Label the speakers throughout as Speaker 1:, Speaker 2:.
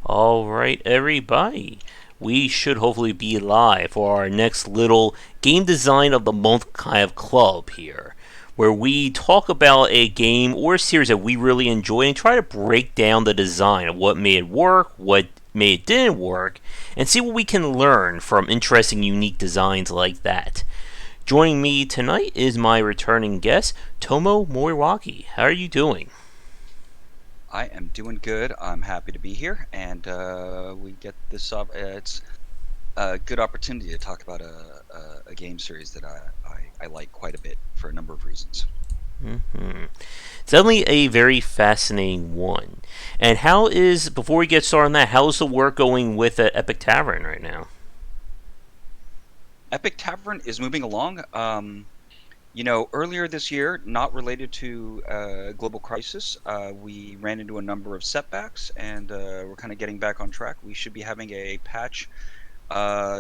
Speaker 1: All right, everybody. We should hopefully be live for our next little game design of the month kind of club here, where we talk about a game or series that we really enjoy and try to break down the design of what made it work, what made it didn't work, and see what we can learn from interesting, unique designs like that. Joining me tonight is my returning guest, Tomo Moriwaki. How are you doing?
Speaker 2: I am doing good. I'm happy to be here, and we get this up. It's a good opportunity to talk about a game series that I like quite a bit for a number of reasons.
Speaker 1: Mm-hmm. It's definitely a very fascinating one. And before we get started on that, how's the work going with Epic Tavern right now?
Speaker 2: Epic Tavern is moving along. Earlier this year, not related to global crisis, we ran into a number of setbacks, and we're kind of getting back on track. We should be having a patch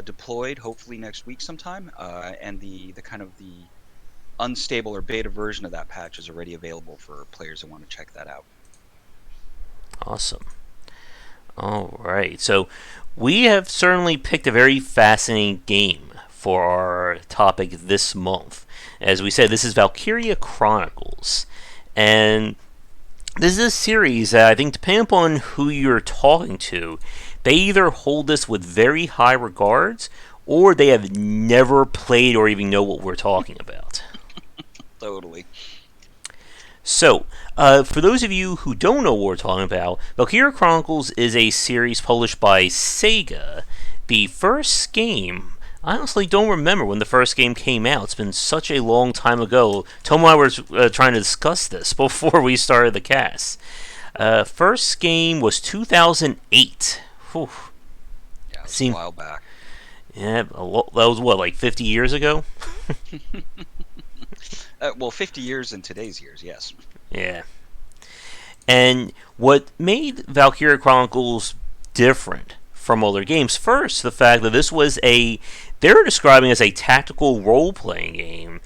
Speaker 2: deployed, hopefully next week sometime, and the kind of the unstable or beta version of that patch is already available for players who want to check that out.
Speaker 1: Awesome. All right. So we have certainly picked a very fascinating game for our topic this month. As we said, this is Valkyria Chronicles. And this is a series that I think, depending upon who you're talking to, they either hold this with very high regards or they have never played or even know what we're talking about.
Speaker 2: Totally.
Speaker 1: So, for those of you who don't know what we're talking about, Valkyria Chronicles is a series published by Sega. The first game, I honestly don't remember when the first game came out. It's been such a long time ago. Tomo and I were trying to discuss this before we started the cast. First game was 2008. Whew.
Speaker 2: Yeah, it was a
Speaker 1: Seemed,
Speaker 2: while back.
Speaker 1: yeah, that was what, like 50 years ago?
Speaker 2: Well, 50 years in today's years, yes.
Speaker 1: Yeah. And what made Valkyria Chronicles different from other games, first, the fact that they're describing as a tactical role playing game.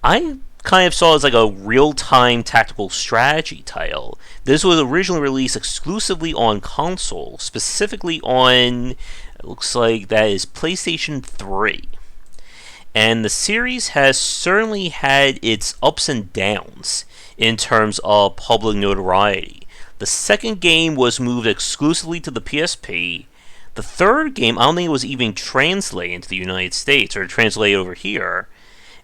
Speaker 1: I kind of saw it as like a real time tactical strategy title. This was originally released exclusively on console, specifically on, it looks like that is PlayStation 3. And the series has certainly had its ups and downs in terms of public notoriety. The second game was moved exclusively to the PSP. The third game, I don't think it was even translated into the United States or translated over here.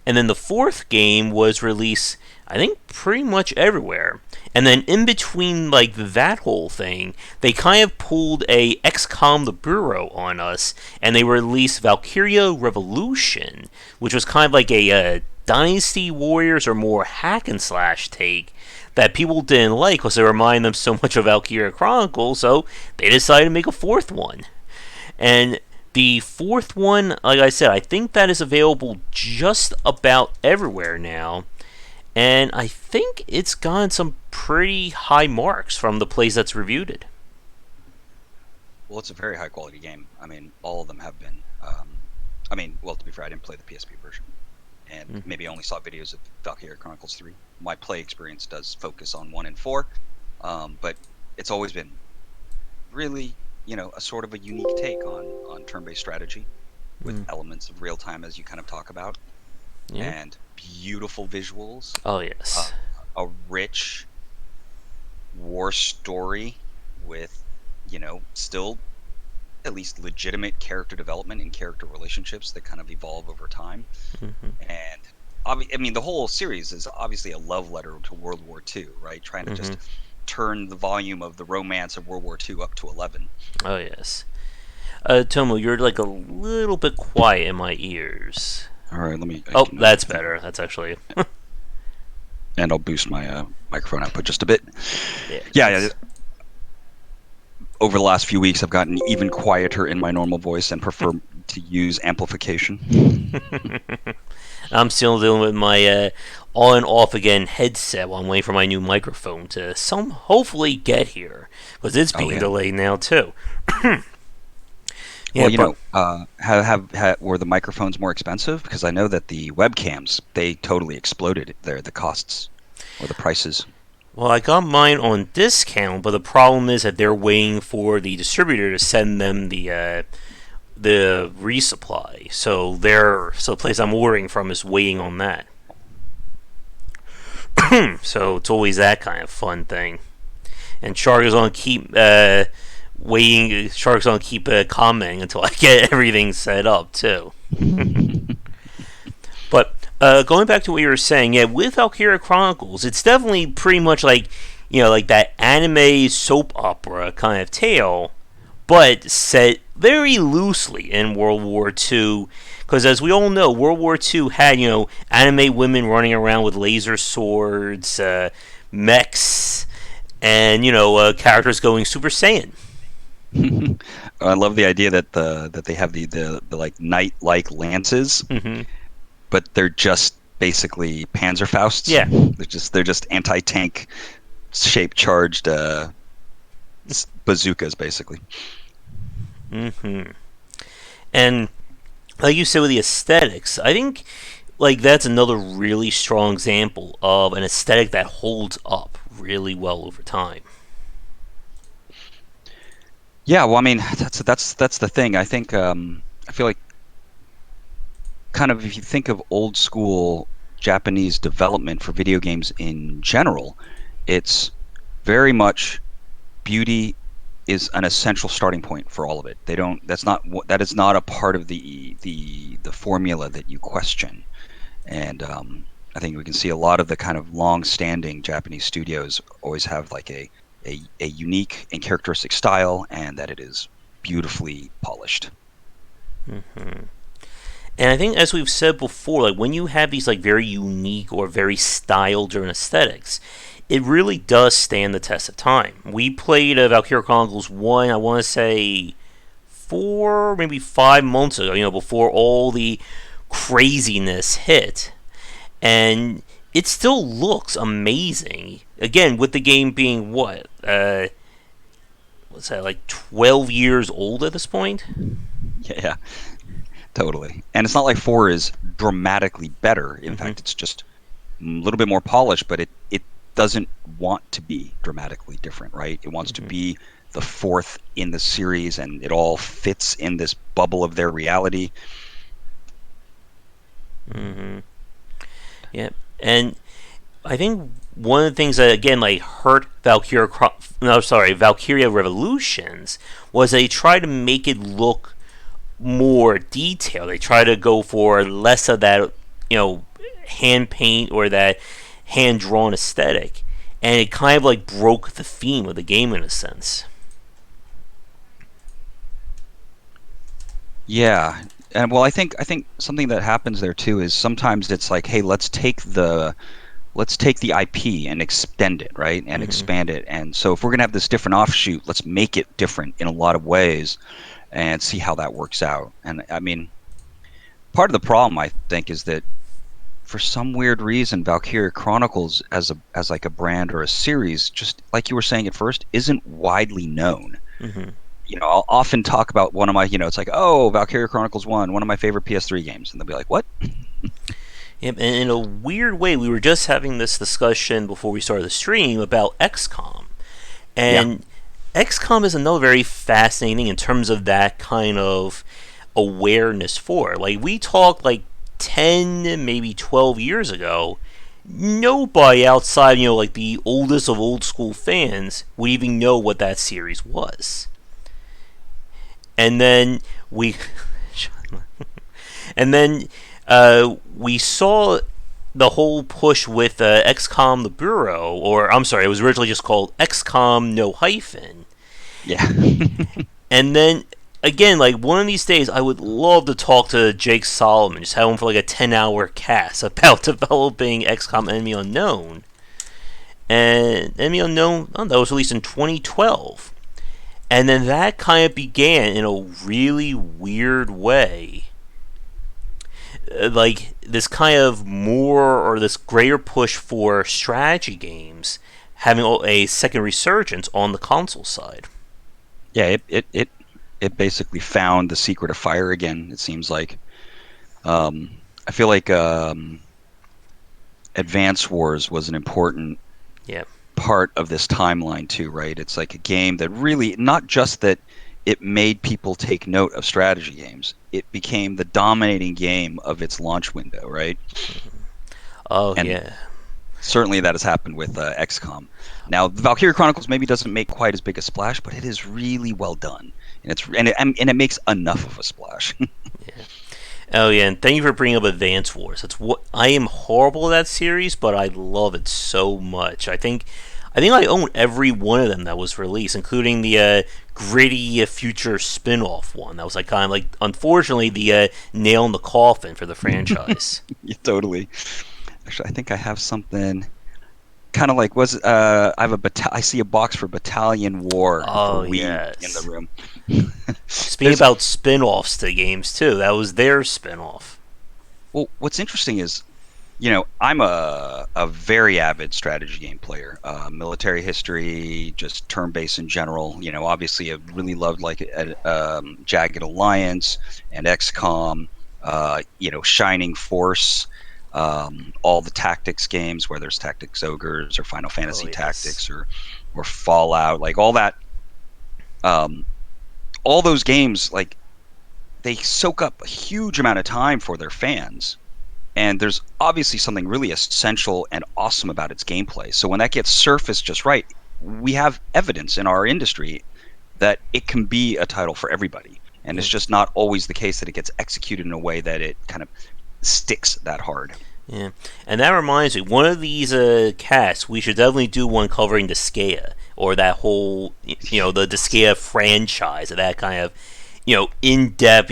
Speaker 1: And then the fourth game was released, I think, pretty much everywhere. And then in between, like, that whole thing, they kind of pulled a XCOM the Bureau on us, and they released Valkyria Revolution, which was kind of like a Dynasty Warriors or more hack and slash take that people didn't like because they remind them so much of Valkyria Chronicles, so they decided to make a fourth one. And the fourth one, like I said, I think that is available just about everywhere now. And I think it's gotten some pretty high marks from the place that's reviewed it.
Speaker 2: Well, it's a very high quality game. I mean, all of them have been. Well, to be fair, I didn't play the PSP version, and
Speaker 1: Mm-hmm.
Speaker 2: maybe only saw videos of Valkyria Chronicles 3. My play experience does focus on 1 and 4, but it's always been really, a sort of a unique take on turn-based strategy with
Speaker 1: Mm.
Speaker 2: elements of real time, as you kind of talk about,
Speaker 1: Yeah.
Speaker 2: and beautiful visuals,
Speaker 1: Oh,
Speaker 2: uh,
Speaker 1: yes.
Speaker 2: a rich war story with, still at least legitimate character development and character relationships that kind of evolve over time.
Speaker 1: Mm-hmm.
Speaker 2: And the whole series is obviously a love letter to World War II, right? Trying to
Speaker 1: Mm-hmm.
Speaker 2: just turn the volume of the romance of World War II up to 11.
Speaker 1: Oh, yes. Tomo, you're like a little bit quiet in my ears.
Speaker 2: All right, I
Speaker 1: Oh,
Speaker 2: can,
Speaker 1: that's better. That's actually.
Speaker 2: and I'll boost my microphone output just a bit.
Speaker 1: Yeah.
Speaker 2: Yeah, over the last few weeks, I've gotten even quieter in my normal voice and prefer to use amplification.
Speaker 1: I'm still dealing with my on and off again headset while I'm waiting for my new microphone to hopefully get here because it's
Speaker 2: Oh
Speaker 1: being
Speaker 2: yeah.
Speaker 1: delayed now too. Yeah,
Speaker 2: Well,
Speaker 1: but
Speaker 2: were the microphones more expensive? Because I know that the webcams, they totally exploded there, the costs or the prices.
Speaker 1: Well, I got mine on discount, but the problem is that they're waiting for the distributor to send them the resupply. So the place I'm ordering from is waiting on that. So it's always that kind of fun thing. And Shark is gonna keep waiting. Shark's gonna keep commenting until I get everything set up too. But going back to what you were saying, yeah, with Valkyria Chronicles, it's definitely pretty much like like that anime soap opera kind of tale, but set very loosely in World War II. Because as we all know, World War II had anime women running around with laser swords, mechs, and characters going Super Saiyan.
Speaker 2: I love the idea that they have the like knight-like lances,
Speaker 1: Mm-hmm.
Speaker 2: but they're just basically Panzerfausts.
Speaker 1: Yeah.
Speaker 2: They're just anti-tank shape charged bazookas basically.
Speaker 1: Mm-hmm. And like you said with the aesthetics, I think like that's another really strong example of an aesthetic that holds up really well over time.
Speaker 2: Yeah, well, I mean, that's the thing. I think I feel like kind of if you think of old school Japanese development for video games in general, it's very much beauty is an essential starting point for all of it. They don't. That is not a part of the formula that you question. And I think we can see a lot of the kind of long-standing Japanese studios always have like a unique and characteristic style, and that it is beautifully polished.
Speaker 1: Mm-hmm. And I think, as we've said before, like when you have these like very unique or very style-driven aesthetics, it really does stand the test of time. We played Valkyria Chronicles 1, I want to say 4, maybe 5 months ago, before all the craziness hit. And it still looks amazing. Again, with the game being what? What's that, like 12 years old at this point?
Speaker 2: Yeah, totally. And it's not like 4 is dramatically better. In
Speaker 1: Mm-hmm.
Speaker 2: fact, it's just a little bit more polished, but it doesn't want to be dramatically different, right? It wants to
Speaker 1: Mm-hmm.
Speaker 2: be the fourth in the series, and it all fits in this bubble of their reality.
Speaker 1: Mm-hmm. Yeah. And I think one of the things that again like hurt Valkyria Revolutions was they tried to make it look more detailed. They try to go for less of that, hand paint or that hand drawn aesthetic, and it kind of like broke the theme of the game in a sense.
Speaker 2: Yeah. And well, I think something that happens there too is sometimes it's like, hey, let's take the IP and extend it, right? And
Speaker 1: Mm-hmm.
Speaker 2: expand it. And so if we're going to have this different offshoot, let's make it different in a lot of ways and see how that works out. And I mean, part of the problem I think is that for some weird reason, Valkyria Chronicles as like a brand or a series, just like you were saying at first, isn't widely known.
Speaker 1: Mm-hmm.
Speaker 2: I'll often talk about one of my, it's like, oh, Valkyria Chronicles 1, one of my favorite PS3 games. And they'll be like, what?
Speaker 1: Yep, and in a weird way, we were just having this discussion before we started the stream about XCOM.
Speaker 2: Yeah.
Speaker 1: And XCOM is another very fascinating thing in terms of that kind of awareness for it. Like, we talked like 10, maybe 12 years ago, nobody outside, like the oldest of old school fans would even know what that series was. And then we. And then we saw the whole push with XCOM the Bureau, or I'm sorry, it was originally just called XCOM no hyphen.
Speaker 2: Yeah.
Speaker 1: And then again, like one of these days, I would love to talk to Jake Solomon, just have him for like a 10-hour cast about developing XCOM Enemy Unknown. And Enemy Unknown, oh, that was released in 2012. And then that kind of began in a really weird way, like this kind of more or this greater push for strategy games having a second resurgence on the console side.
Speaker 2: Yeah, it basically found the secret of fire again, it seems like. I feel like Advance Wars was an important
Speaker 1: Yeah.
Speaker 2: part of this timeline too, right? It's like a game that really, not just that it made people take note of strategy games, it became the dominating game of its launch window, right?
Speaker 1: Oh
Speaker 2: And
Speaker 1: yeah.
Speaker 2: certainly that has happened with XCOM. Now, Valkyria Chronicles maybe doesn't make quite as big a splash, but it is really well done, and it makes enough of a splash.
Speaker 1: Yeah. Oh yeah, and thank you for bringing up Advance Wars. That's what I am horrible at that series, but I love it so much. I think I own every one of them that was released, including the gritty future spin-off one. That was like kind of like, unfortunately, the nail in the coffin for the franchise.
Speaker 2: Yeah, totally. Actually, I think I have something kind of like I have I see a box for Battalion War for
Speaker 1: Oh
Speaker 2: Wii in the
Speaker 1: yes.
Speaker 2: room.
Speaker 1: Speaking
Speaker 2: There's
Speaker 1: about spin-offs to games too, that was their spin-off.
Speaker 2: Well, what's interesting is, I'm a very avid strategy game player. Military history, just turn-based in general. Obviously, I really loved like Jagged Alliance and XCOM. Shining Force. All the tactics games, whether it's Tactics Ogres or Final
Speaker 1: Oh
Speaker 2: Fantasy
Speaker 1: yes.
Speaker 2: Tactics or Fallout, like all that. Um, all those games, like they soak up a huge amount of time for their fans. And there's obviously something really essential and awesome about its gameplay. So when that gets surfaced just right, we have evidence in our industry that it can be a title for everybody. And
Speaker 1: Yeah.
Speaker 2: it's just not always the case that it gets executed in a way that it kind of sticks that hard.
Speaker 1: Yeah, and that reminds me, one of these casts, we should definitely do one covering Disgaea, or that whole, the Disgaea franchise, of that kind of, in depth,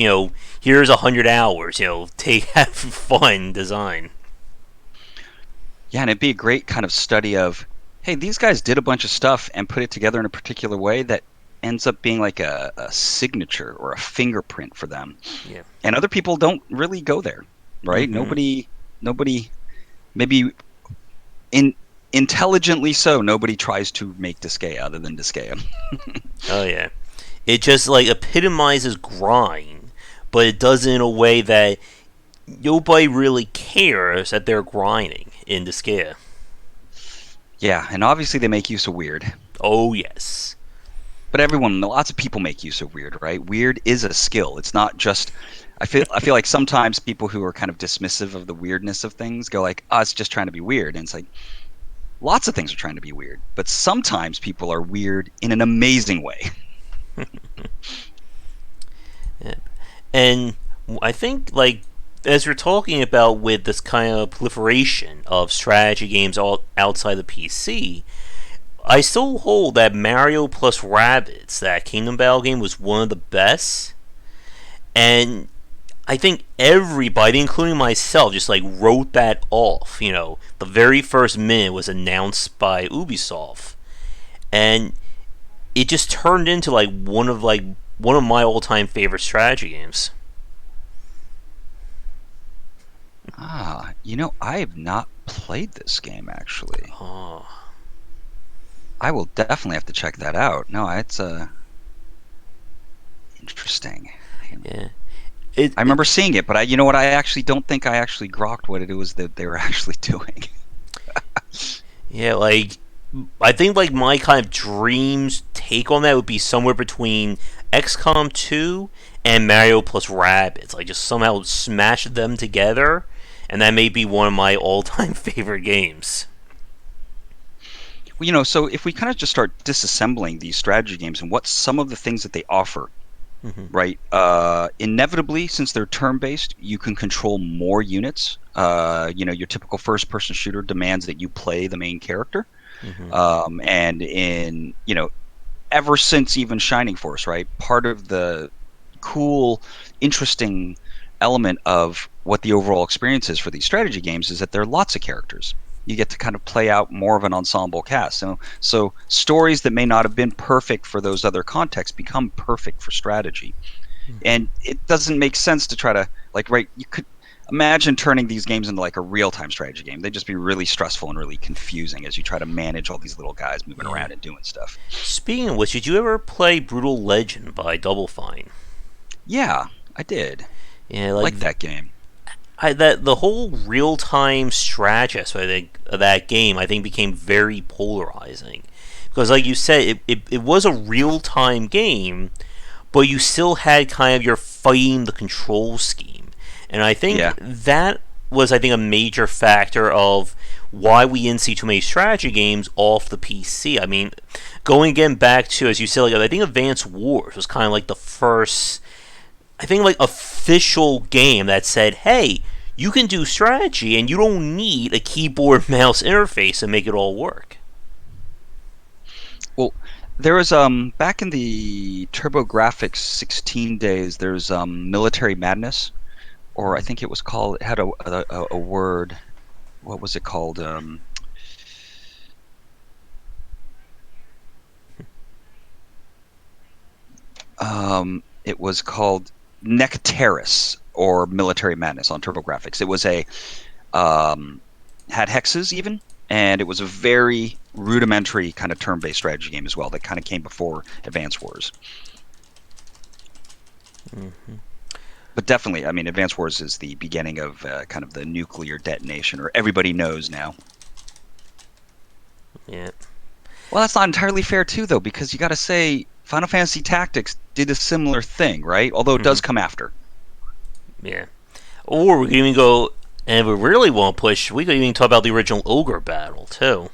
Speaker 1: here's 100 hours, take have fun design.
Speaker 2: Yeah, and it'd be a great kind of study of, hey, these guys did a bunch of stuff and put it together in a particular way that ends up being like a signature or a fingerprint for them.
Speaker 1: Yeah.
Speaker 2: And other people don't really go there, right?
Speaker 1: Mm-hmm.
Speaker 2: Nobody, maybe in intelligently so, nobody tries to make Disgaea other than Disgaea.
Speaker 1: Oh yeah. It just like epitomizes grind, but it does it in a way that nobody really cares that they're grinding in Disgaea.
Speaker 2: Yeah, and obviously they make use of weird.
Speaker 1: Oh yes.
Speaker 2: But lots of people make use of weird, right? Weird is a skill. It's not just. I feel like sometimes people who are kind of dismissive of the weirdness of things go like, "Oh, it's just trying to be weird," and it's like lots of things are trying to be weird, but sometimes people are weird in an amazing way.
Speaker 1: Yeah. And I think, like, as we're talking about with this kind of proliferation of strategy games all outside the PC, I still hold that Mario plus Rabbids, that Kingdom Battle game, was one of the best. And I think everybody, including myself, just like wrote that off. The very first minute was announced by Ubisoft, and it just turned into one of my all-time favorite strategy games.
Speaker 2: I have not played this game actually.
Speaker 1: Oh,
Speaker 2: I will definitely have to check that out. No, it's interesting.
Speaker 1: yeah. It,
Speaker 2: I
Speaker 1: it
Speaker 2: remember seeing it, but you know what? I actually don't think I actually grokked what it was that they were actually doing.
Speaker 1: yeah, like, I think like my kind of dreams take on that would be somewhere between XCOM 2 and Mario plus Rabbids. Like, just somehow smash them together, and that may be one of my all-time favorite games.
Speaker 2: Well, so if we kind of just start disassembling these strategy games and what some of the things that they offer,
Speaker 1: Mm-hmm.
Speaker 2: right? Inevitably, since they're turn-based, you can control more units. Your typical first-person shooter demands that you play the main character.
Speaker 1: Mm-hmm.
Speaker 2: And ever since even Shining Force, right? Part of the cool, interesting element of what the overall experience is for these strategy games is that there are lots of characters. You get to kind of play out more of an ensemble cast. So stories that may not have been perfect for those other contexts become perfect for strategy.
Speaker 1: Mm-hmm.
Speaker 2: And it doesn't make sense to try to you could imagine turning these games into like a real-time strategy game. They'd just be really stressful and really confusing as you try to manage all these little guys moving
Speaker 1: Yeah.
Speaker 2: around and doing stuff.
Speaker 1: Speaking of which, did you ever play Brutal Legend by Double Fine?
Speaker 2: Yeah, I did.
Speaker 1: Yeah,
Speaker 2: I like that game.
Speaker 1: that the whole real time strategy aspect of that game, I think, became very polarizing because, like you said, it was a real time game, but you still had kind of your fighting the control scheme, and I think
Speaker 2: Yeah.
Speaker 1: that was, I think, a major factor of why we didn't see too many strategy games off the PC. I mean, going again back to, as you said, like I think Advance Wars was kind of like the first, I think, like official game that said, "Hey, you can do strategy, and you don't need a keyboard mouse interface to make it all work."
Speaker 2: Well, there was back in the TurboGrafx 16 days, there's Military Madness, or I think it was called. It had a word. What was it called? It was called Nectaris or Military Madness on TurboGrafx. It was a had hexes even, and it was a very rudimentary kind of turn-based strategy game as well that kind of came before Advance Wars.
Speaker 1: Mm-hmm.
Speaker 2: But definitely, I mean, Advance Wars is the beginning of kind of the nuclear detonation, or everybody knows now.
Speaker 1: Yeah.
Speaker 2: Well, that's not entirely fair too, though, because you got to say Final Fantasy Tactics did a similar thing, right? Although it
Speaker 1: Mm-hmm.
Speaker 2: does come after.
Speaker 1: Yeah. Or we could even go, and if we really want to push, we could even talk about the original Ogre Battle too.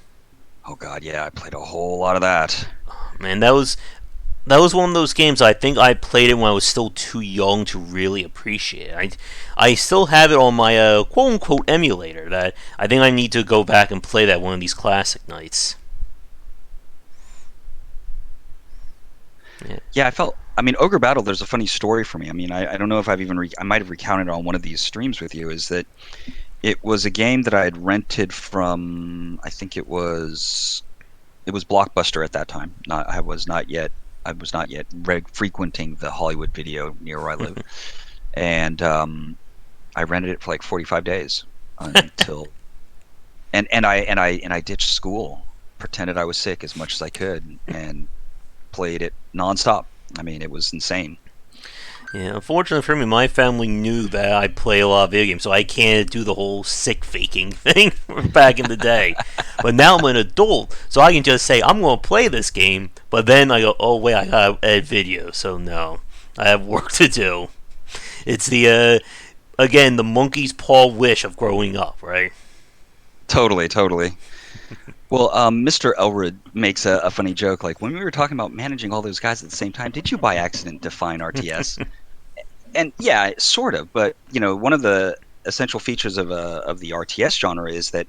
Speaker 2: Oh God, yeah, I played a whole lot of that.
Speaker 1: Man, that was one of those games I think I played it when I was still too young to really appreciate it. I still have it on my quote unquote emulator that I think I need to go back and play that one of these classic nights. Yeah.
Speaker 2: Yeah, I felt. I mean, Ogre Battle. There's a funny story for me. I mean, I don't know if I've even. I might have recounted it on one of these streams with you. Is that it was a game that I had rented from. I think it was Blockbuster at that time. Not. I was not yet. I was not yet frequenting the Hollywood Video near where I live, and I rented it for like 45 days until. And I ditched school, pretended I was sick as much as I could, and played it nonstop. I mean, it was insane.
Speaker 1: Yeah, unfortunately for me, my family knew that I play a lot of video games, so I can't do the whole sick faking thing back in the day. But now I'm an adult, so I can just say I'm going to play this game, but then I go, oh wait, I got to edit video, so no, I have work to do. It's the again the monkey's paw wish of growing up, right?
Speaker 2: Totally, totally. Well, Mr. Elwood makes a funny joke. Like when we were talking about managing all those guys at the same time, did you by accident define RTS? And yeah, sort of. But one of the essential features of the RTS genre is that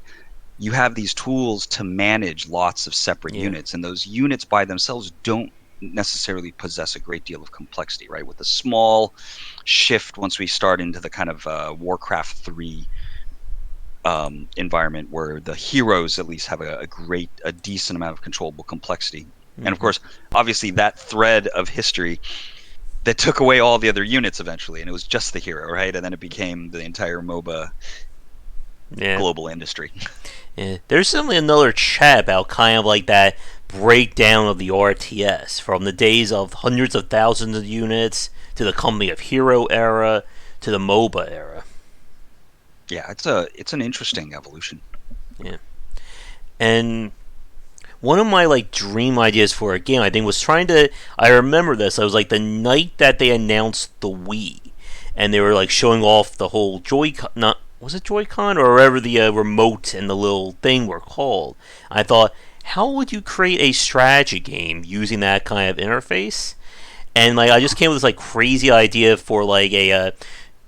Speaker 2: you have these tools to manage lots of separate
Speaker 1: Yeah.
Speaker 2: units, and those units by themselves don't necessarily possess a great deal of complexity, right? With a small shift once we start into the kind of Warcraft 3 environment where the heroes at least have a decent amount of controllable complexity. And of
Speaker 1: Mm-hmm.
Speaker 2: course, obviously, that thread of history that took away all the other units eventually, and it was just the hero, right? And then it became the entire MOBA
Speaker 1: Yeah.
Speaker 2: global industry.
Speaker 1: Yeah. There's certainly another chat about kind of like that breakdown of the RTS from the days of hundreds of thousands of units to the Company of Hero era to the MOBA era.
Speaker 2: Yeah, it's an interesting evolution.
Speaker 1: Yeah. And one of my like dream ideas for a game I think was trying to, I remember this, I was like the night that they announced the Wii and they were like showing off the whole Joy-Con, not was it Joy-Con or whatever the remote and the little thing were called. I thought, how would you create a strategy game using that kind of interface? And like I just came with this like crazy idea for like a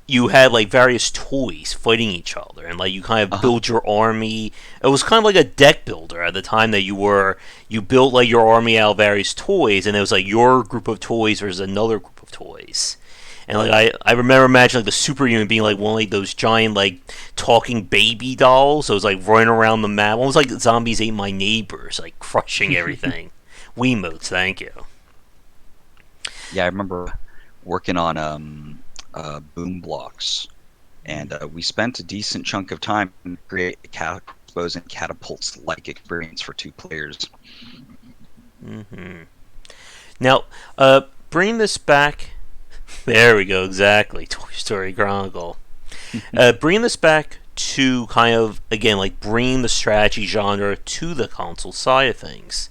Speaker 1: you had like various toys fighting each other, and like you kind of
Speaker 2: Uh-huh.
Speaker 1: build your army. It was kind of like a deck builder at the time that you built like your army out of various toys, and it was like your group of toys versus another group of toys. And like I remember imagining like the superhuman being like one of like those giant like talking baby dolls. So it was like running around the map, almost like zombies ate my neighbors, like crushing everything. Wiimotes, thank you.
Speaker 2: Yeah, I remember working on boom blocks, and we spent a decent chunk of time to create a crossbows and catapults like experience for two players.
Speaker 1: Hmm. Now, bring this back. There we go. Exactly. Toy Story Chronicle. Bringing this back to kind of, again, like bringing the strategy genre to the console side of things.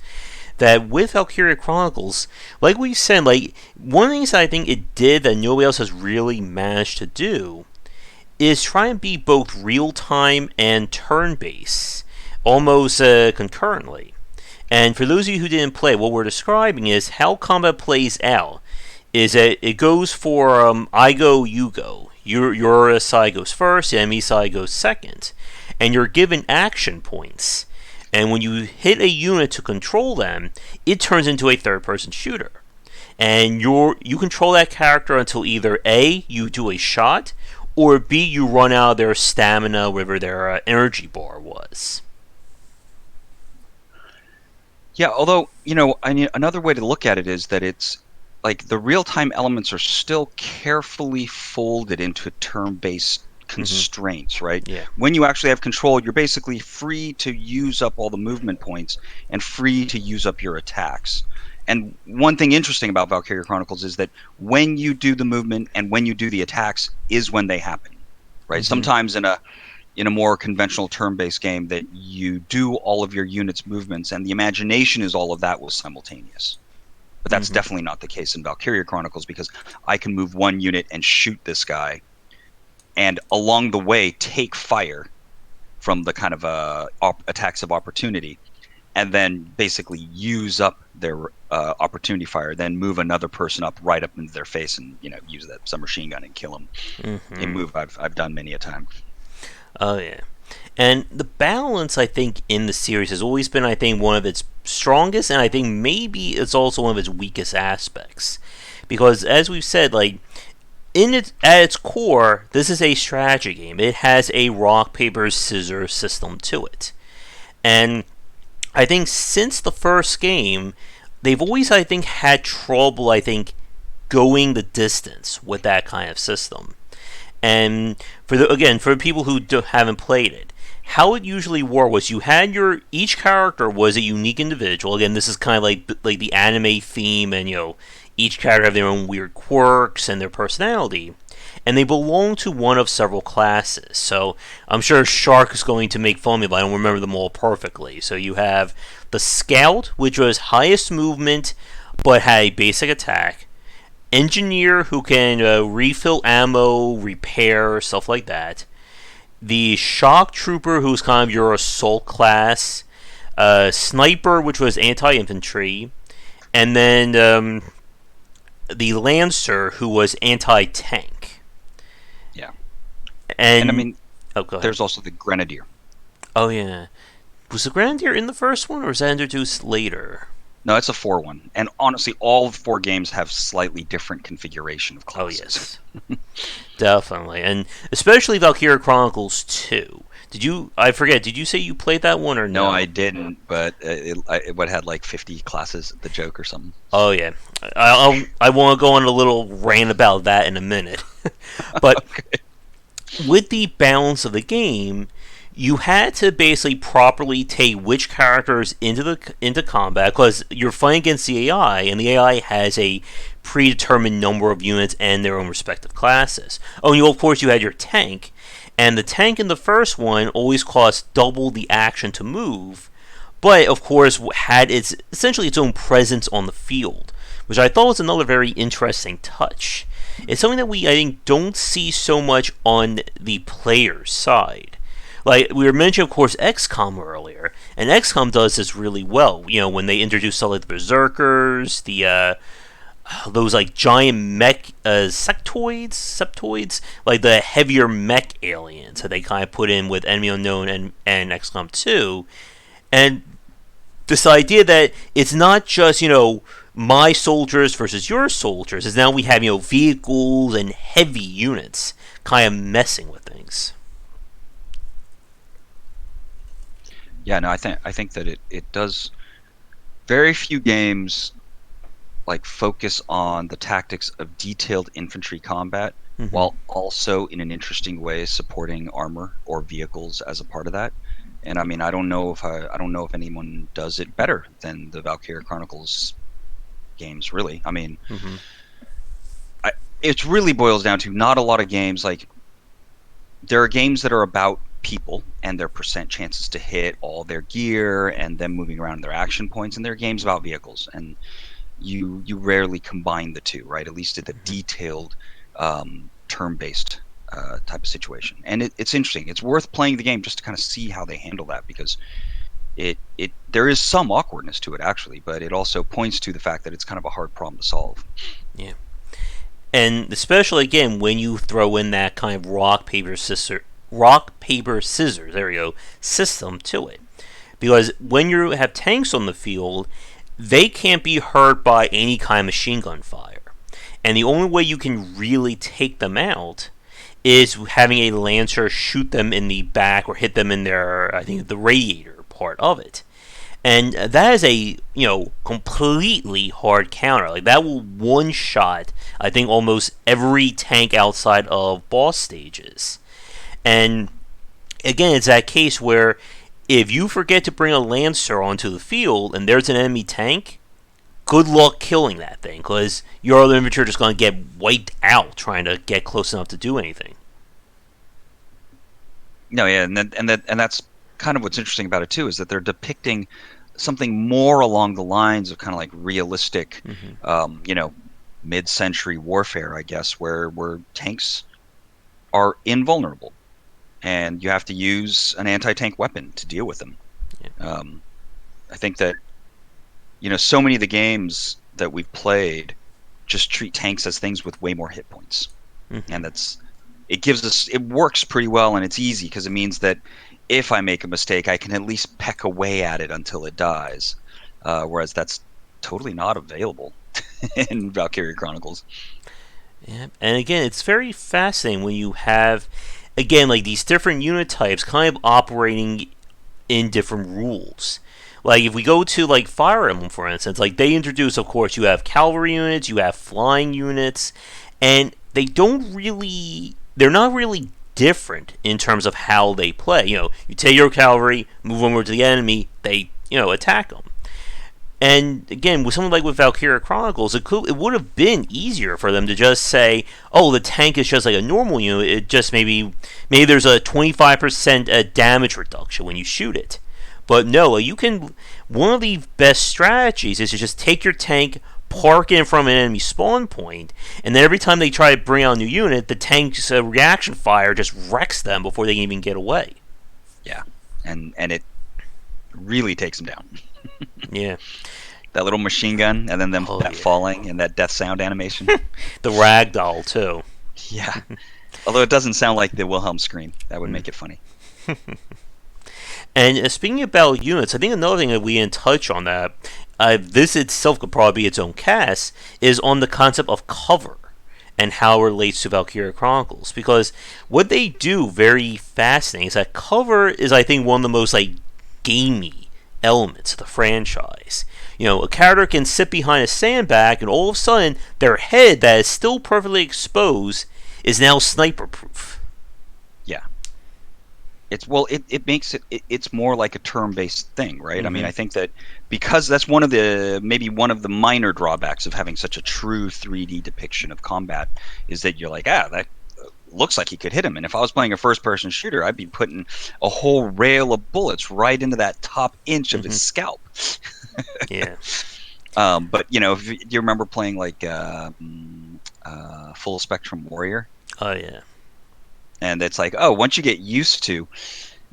Speaker 1: That with Valkyria Chronicles, like we said, like one of the things that I think it did that nobody else has really managed to do is try and be both real time and turn based, almost concurrently. And for those of you who didn't play, what we're describing is how combat plays out. Is that it goes for I go, you go. Your side goes first, the enemy side goes second, and you're given action points. And when you hit a unit to control them, it turns into a third-person shooter. And you control that character until either A, you do a shot, or B, you run out of their stamina, wherever their energy bar was.
Speaker 2: Yeah, although, another way to look at it is that it's like the real-time elements are still carefully folded into turn-based constraints, right?
Speaker 1: Yeah.
Speaker 2: When you actually have control, you're basically free to use up all the movement points and free to use up your attacks. And one thing interesting about Valkyria Chronicles is that when you do the movement and when you do the attacks is when they happen, right? Sometimes in a more conventional turn-based game that you do all of your units' movements and the imagination is all of that was simultaneous. But that's definitely not the case in Valkyria Chronicles, because I can move one unit and shoot this guy and along the way take fire from the kind of attacks of opportunity, and then basically use up their opportunity fire, then move another person up right up into their face and use that submachine gun and kill them. A move I've done many a time.
Speaker 1: Oh yeah. And the balance, I think, in the series has always been, I think, one of its strongest, and I think maybe it's also one of its weakest aspects. Because, as we've said, like, at its core, this is a strategy game. It has a rock, paper, scissors system to it. And I think since the first game, they've always, I think, had trouble, I think, going the distance with that kind of system. And for people who haven't played it, how it usually worked was you had each character was a unique individual. Again, this is kind of like the anime theme, and each character have their own weird quirks and their personality, and they belong to one of several classes. So I'm sure Shark is going to make fun of me, but I don't remember them all perfectly. So you have the Scout, which was highest movement but had a basic attack. Engineer, who can refill ammo, repair, stuff like that. The Shock Trooper, who's kind of your assault class. Sniper, which was anti-infantry. And then the Lancer, who was anti-tank.
Speaker 2: Yeah.
Speaker 1: And
Speaker 2: I mean,
Speaker 1: go ahead.
Speaker 2: There's also the Grenadier.
Speaker 1: Oh, yeah. Was the Grenadier in the first one, or was that introduced later?
Speaker 2: No, it's a 4-1. And honestly, all 4 games have slightly different configuration of classes.
Speaker 1: Oh, yes. Definitely. And especially Valkyria Chronicles 2. Did you say you played that one or no?
Speaker 2: No, I didn't, but it had like 50 classes, the joke or something.
Speaker 1: Oh, yeah. I want to go on a little rant about that in a minute. But okay. With the balance of the game, you had to basically properly take which characters into combat, because you're fighting against the AI, and the AI has a predetermined number of units and their own respective classes. Oh, and of course you had your tank, and the tank in the first one always cost double the action to move, but of course had essentially its own presence on the field, which I thought was another very interesting touch. It's something that I think don't see so much on the player's side. Like, we were mentioning, of course, XCOM earlier, and XCOM does this really well. When they introduce stuff like the Berserkers, those, like, giant mech, septoids, like the heavier mech aliens that they kind of put in with Enemy Unknown and XCOM 2. And this idea that it's not just, my soldiers versus your soldiers, is now we have, vehicles and heavy units kind of messing with things.
Speaker 2: Yeah, no, I think that it does. Very few games like focus on the tactics of detailed infantry combat, while also in an interesting way supporting armor or vehicles as a part of that. And I mean, I don't know if anyone does it better than the Valkyria Chronicles games. Really, I mean, it really boils down to not a lot of games like. there are games that are about people and their percent chances to hit, all their gear, and them moving around their action points, and there are games about vehicles, and you rarely combine the two, right? At least at the
Speaker 1: Mhm.
Speaker 2: detailed turn-based type of situation. And it's interesting. It's worth playing the game just to kind of see how they handle that, because it there is some awkwardness to it actually, but it also points to the fact that it's kind of a hard problem to solve.
Speaker 1: Yeah. And especially again when you throw in that kind of rock paper scissors, there we go, system to it. Because when you have tanks on the field, they can't be hurt by any kind of machine gun fire. And the only way you can really take them out is having a lancer shoot them in the back or hit them in their, I think, the radiator part of it. And that is a completely hard counter. Like that will one shot, I think, almost every tank outside of boss stages. And again, it's that case where if you forget to bring a lancer onto the field and there's an enemy tank, good luck killing that thing, because your other infantry are just going to get wiped out trying to get close enough to do anything.
Speaker 2: No, yeah, and that's kind of what's interesting about it too, is that they're depicting something more along the lines of kind of like realistic,
Speaker 1: Mm-hmm.
Speaker 2: mid-century warfare, I guess, where tanks are invulnerable and you have to use an anti-tank weapon to deal with them.
Speaker 1: Yeah.
Speaker 2: I think that so many of the games that we've played just treat tanks as things with way more hit points,
Speaker 1: Mm-hmm.
Speaker 2: and it works pretty well, and it's easy because it means that if I make a mistake, I can at least peck away at it until it dies. Whereas that's totally not available in Valkyria Chronicles.
Speaker 1: Yeah. And again, it's very fascinating when you have, again, like these different unit types kind of operating in different rules. Like if we go to like Fire Emblem, for instance, like they introduce, of course, you have cavalry units, you have flying units, and they're not really different in terms of how they play. You take your cavalry, move over to the enemy, they attack them. And again, with something like with Valkyria Chronicles, it would have been easier for them to just say, "Oh, the tank is just like a normal unit. It just maybe there's a 25% damage reduction when you shoot it." But no, you can. One of the best strategies is to just take your tank, park it in front of an enemy spawn point, and then every time they try to bring out a new unit, the tank's reaction fire just wrecks them before they can even get away.
Speaker 2: Yeah, and it really takes them down.
Speaker 1: Yeah.
Speaker 2: That little machine gun, and then that
Speaker 1: Yeah.
Speaker 2: falling and that death sound animation.
Speaker 1: The ragdoll too.
Speaker 2: Yeah. Although it doesn't sound like the Wilhelm scream. That would make it funny.
Speaker 1: And speaking about units, I think another thing that we didn't touch on that, this itself could probably be its own cast, is on the concept of cover and how it relates to Valkyria Chronicles. Because what they do very fascinating is that cover is, I think, one of the most like gamey elements of the franchise. A character can sit behind a sandbag, and all of a sudden, their head that is still perfectly exposed is now sniper proof.
Speaker 2: Yeah. It makes it's more like a turn-based thing, right? I mean,
Speaker 1: Mm-hmm.
Speaker 2: I think that because that's maybe one of the minor drawbacks of having such a true 3D depiction of combat is that you're like, that looks like he could hit him. And if I was playing a first-person shooter, I'd be putting a whole rail of bullets right into that top inch of his
Speaker 1: Mm-hmm.
Speaker 2: scalp.
Speaker 1: Yeah.
Speaker 2: But if you remember playing like Full Spectrum Warrior,
Speaker 1: Oh yeah.
Speaker 2: and it's like, once you get used to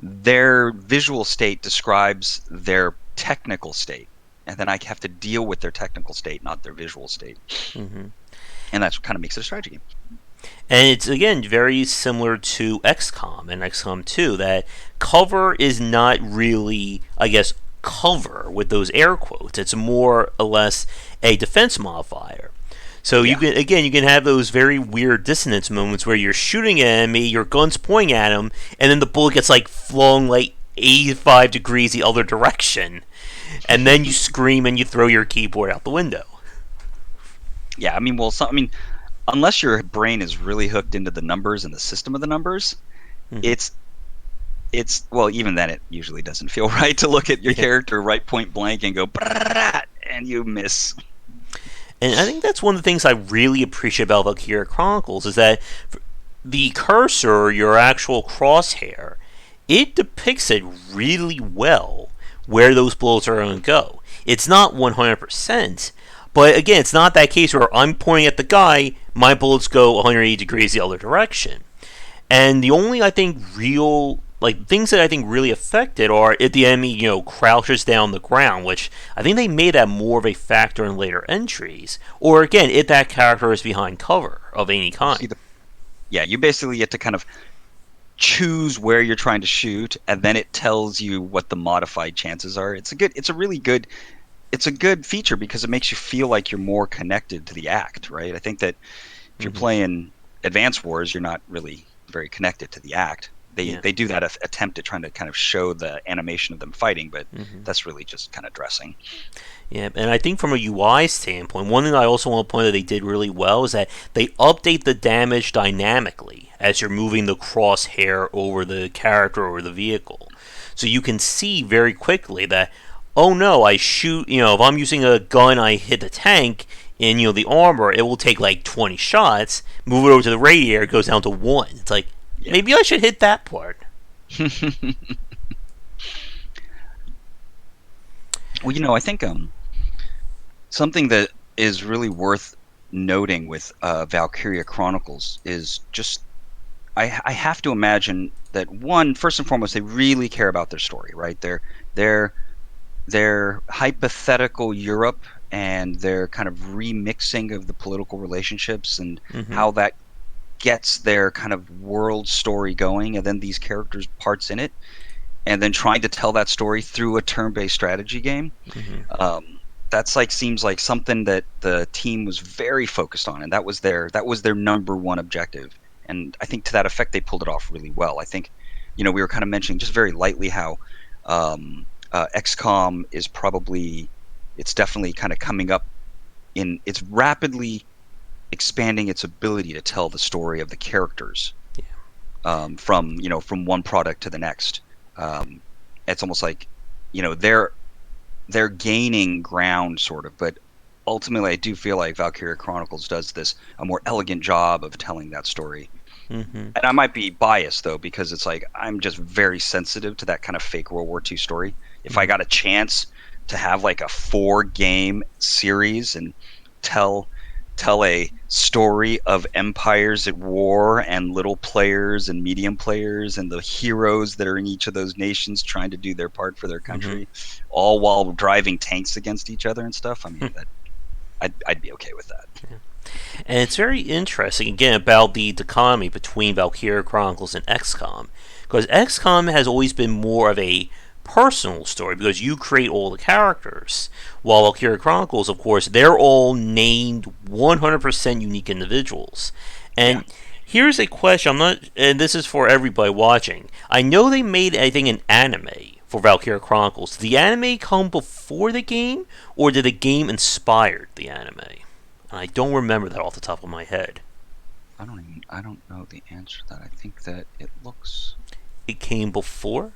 Speaker 2: their visual state describes their technical state, and then I have to deal with their technical state, not their visual state,
Speaker 1: Mm-hmm.
Speaker 2: and that's what kind of makes it a strategy game.
Speaker 1: And it's again very similar to XCOM and XCOM 2 that cover is not really, I guess, cover with those air quotes. It's more or less a defense modifier. So
Speaker 2: Yeah.
Speaker 1: you can have those very weird dissonance moments where you're shooting at an enemy, your gun's pointing at him, and then the bullet gets like flung like 85 degrees the other direction, and then you scream and you throw your keyboard out the window.
Speaker 2: Yeah, I mean, unless your brain is really hooked into the numbers and the system of the numbers,
Speaker 1: Mhm.
Speaker 2: it's well, even then it usually doesn't feel right to look at your character right point blank and go "Brrrrat," and you miss.
Speaker 1: And I think that's one of the things I really appreciate about Valkyria Chronicles is that the cursor, your actual crosshair, it depicts it really well where those bullets are going to go. It's not 100%, but again, it's not that case where I'm pointing at the guy, my bullets go 180 degrees the other direction. And the only, I think, real things that I think really affect it are if the enemy, crouches down the ground, which I think they made that more of a factor in later entries, or again, if that character is behind cover of any kind.
Speaker 2: Yeah, you basically get to kind of choose where you're trying to shoot, and then it tells you what the modified chances are. It's a good feature because it makes you feel like you're more connected to the act, right? I think that if you're
Speaker 1: Mm-hmm.
Speaker 2: playing Advance Wars, you're not really very connected to the act. They
Speaker 1: Yeah.
Speaker 2: they do that attempt at trying to kind of show the animation of them fighting, but
Speaker 1: Mm-hmm.
Speaker 2: that's really just kind of dressing.
Speaker 1: Yeah, and I think from a UI standpoint, one thing I also want to point out that they did really well is that they update the damage dynamically as you're moving the crosshair over the character or the vehicle. So you can see very quickly that, oh no, I shoot, if I'm using a gun, I hit the tank in, the armor, it will take like 20 shots. Move it over to the radiator, it goes down to 1. It's like,
Speaker 2: Yeah.
Speaker 1: maybe I should hit that part.
Speaker 2: Well, I think something that is really worth noting with Valkyria Chronicles is just I have to imagine that one, first and foremost, they really care about their story, right? They're their hypothetical Europe and their kind of remixing of the political relationships and
Speaker 1: Mm-hmm.
Speaker 2: how that gets their kind of world story going, and then these characters parts in it, and then trying to tell that story through a turn-based strategy game.
Speaker 1: Mm-hmm.
Speaker 2: That's like seems like something that the team was very focused on, and that was their number one objective. And I think to that effect, they pulled it off really well. I think, we were kind of mentioning just very lightly how XCOM is it's definitely kind of coming up it's rapidly expanding its ability to tell the story of the characters
Speaker 1: Yeah.
Speaker 2: from one product to the next. Um, it's almost like they're gaining ground sort of, but ultimately I do feel like Valkyria Chronicles does this a more elegant job of telling that story.
Speaker 1: Mm-hmm.
Speaker 2: And I might be biased though, because it's like I'm just very sensitive to that kind of fake World War II story. If I
Speaker 1: Mm-hmm.
Speaker 2: got a chance to have like a 4 game series and tell a story of empires at war and little players and medium players and the heroes that are in each of those nations trying to do their part for their
Speaker 1: Mm-hmm.
Speaker 2: country, all while driving tanks against each other and stuff. I mean, that I'd be okay with that.
Speaker 1: And it's very interesting, again, about the dichotomy between Valkyria Chronicles and XCOM. Because XCOM has always been more of a personal story because you create all the characters. While Valkyria Chronicles, of course, they're all named 100% unique individuals.
Speaker 2: Yeah.
Speaker 1: And here's a question, I'm not, and this is for everybody watching. I know they made, I think, an anime for Valkyria Chronicles. Did the anime come before the game, or did the game inspire the anime? I don't remember that off the top of my head.
Speaker 2: I don't know the answer to that. I think that it looks.
Speaker 1: It came before?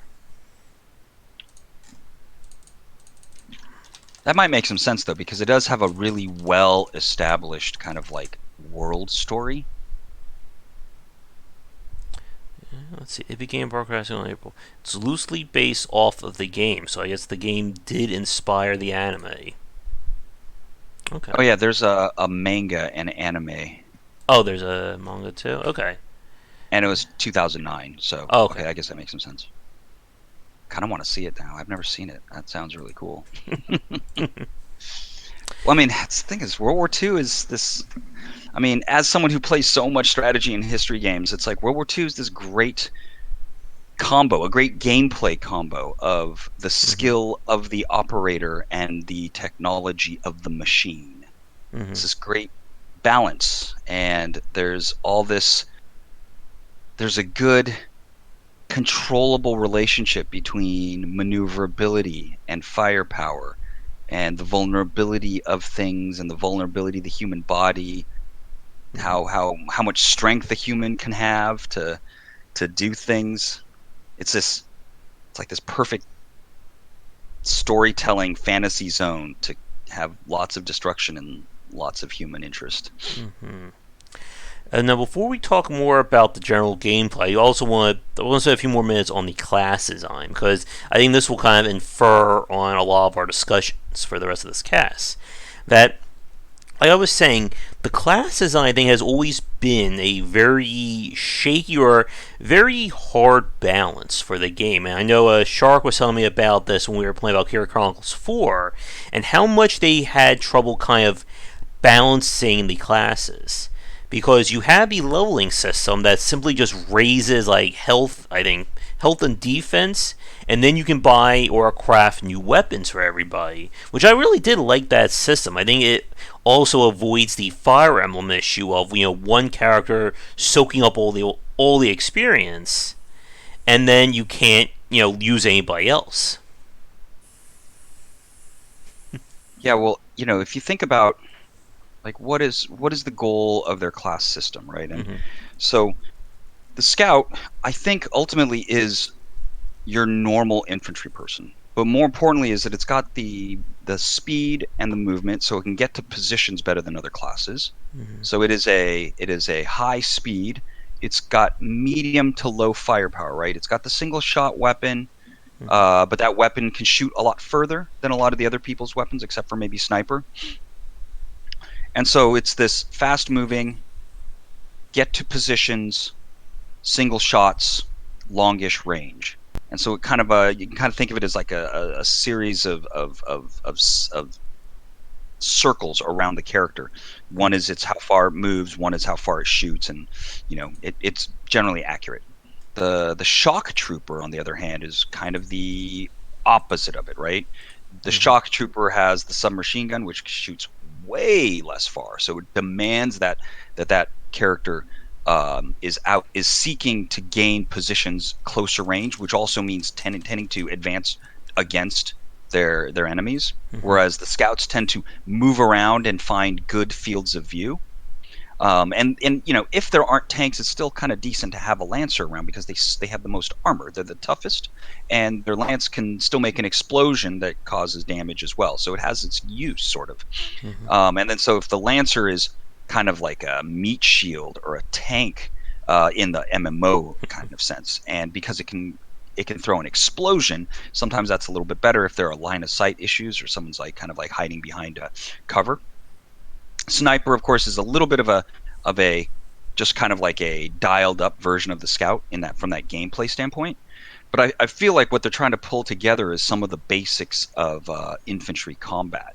Speaker 2: That might make some sense though, because it does have a really well established kind of like world story.
Speaker 1: Let's see. It began broadcasting on April. It's loosely based off of the game, so I guess the game did inspire the anime. Okay.
Speaker 2: Oh yeah, there's a manga and anime,
Speaker 1: Oh, there's a manga too? Okay.
Speaker 2: and it was 2009. So
Speaker 1: Oh,
Speaker 2: okay,
Speaker 1: okay.
Speaker 2: I guess that makes some sense. Kind of want to see it now. I've never seen it. That sounds really cool. Well, I mean, the thing is, World War II is this. I mean, as someone who plays so much strategy and history games, it's like World War II is this great combo, a great gameplay combo of the
Speaker 1: Mm-hmm.
Speaker 2: skill of the operator and the technology of the machine.
Speaker 1: Mm-hmm.
Speaker 2: It's this great balance, and there's a good controllable relationship between maneuverability and firepower and the vulnerability of things and the vulnerability of the human body,
Speaker 1: Mm-hmm.
Speaker 2: how much strength the human can have to do things. It's like this perfect storytelling fantasy zone to have lots of destruction and lots of human interest.
Speaker 1: Mm-hmm. Now, before we talk more about the general gameplay, I want to spend a few more minutes on the class design because I think this will kind of infer on a lot of our discussions for the rest of this cast. That, like I was saying, the class design I think has always been a very shaky or very hard balance for the game. And I know Shark was telling me about this when we were playing Valkyria Chronicles 4 and how much they had trouble kind of balancing the classes because you have the leveling system that simply just raises like health, I think, health and defense, and then you can buy or craft new weapons for everybody, which I really did like that system. I think it also avoids the Fire Emblem issue of one character soaking up all the experience, and then you can't use anybody else.
Speaker 2: Yeah, well, if you think about like what is the goal of their class system, right? And
Speaker 1: Mm-hmm.
Speaker 2: so the scout, I think, ultimately is your normal infantry person. But more importantly is that it's got the speed and the movement, so it can get to positions better than other classes.
Speaker 1: Mm-hmm.
Speaker 2: So it is a high speed. It's got medium to low firepower, right? It's got the single shot weapon, but that weapon can shoot a lot further than a lot of the other people's weapons, except for maybe sniper. And so it's this fast moving, get to positions, single shots, longish range. And so it kind of you can kind of think of it as like a series of circles around the character. One is it's how far it moves, one is how far it shoots, and it's generally accurate. The shock trooper, on the other hand, is kind of the opposite of it, right? The shock trooper has the submachine gun, which shoots way less far, so it demands that character is seeking to gain positions closer range, which also means tending to advance against their enemies. Whereas the scouts tend to move around and find good fields of view. And if there aren't tanks, it's still kind of decent to have a lancer around because they have the most armor. They're the toughest, and their lance can still make an explosion that causes damage as well. So it has its use, sort of. And then so if the lancer is kind of like a meat shield or a tank in the MMO kind of sense, and because it can throw an explosion, sometimes that's a little bit better if there are line of sight issues or someone's like kind of like hiding behind a cover. Sniper, of course, is a little bit of a just kind of like a dialed up version of the scout from that gameplay standpoint. But I feel like what they're trying to pull together is some of the basics of infantry combat,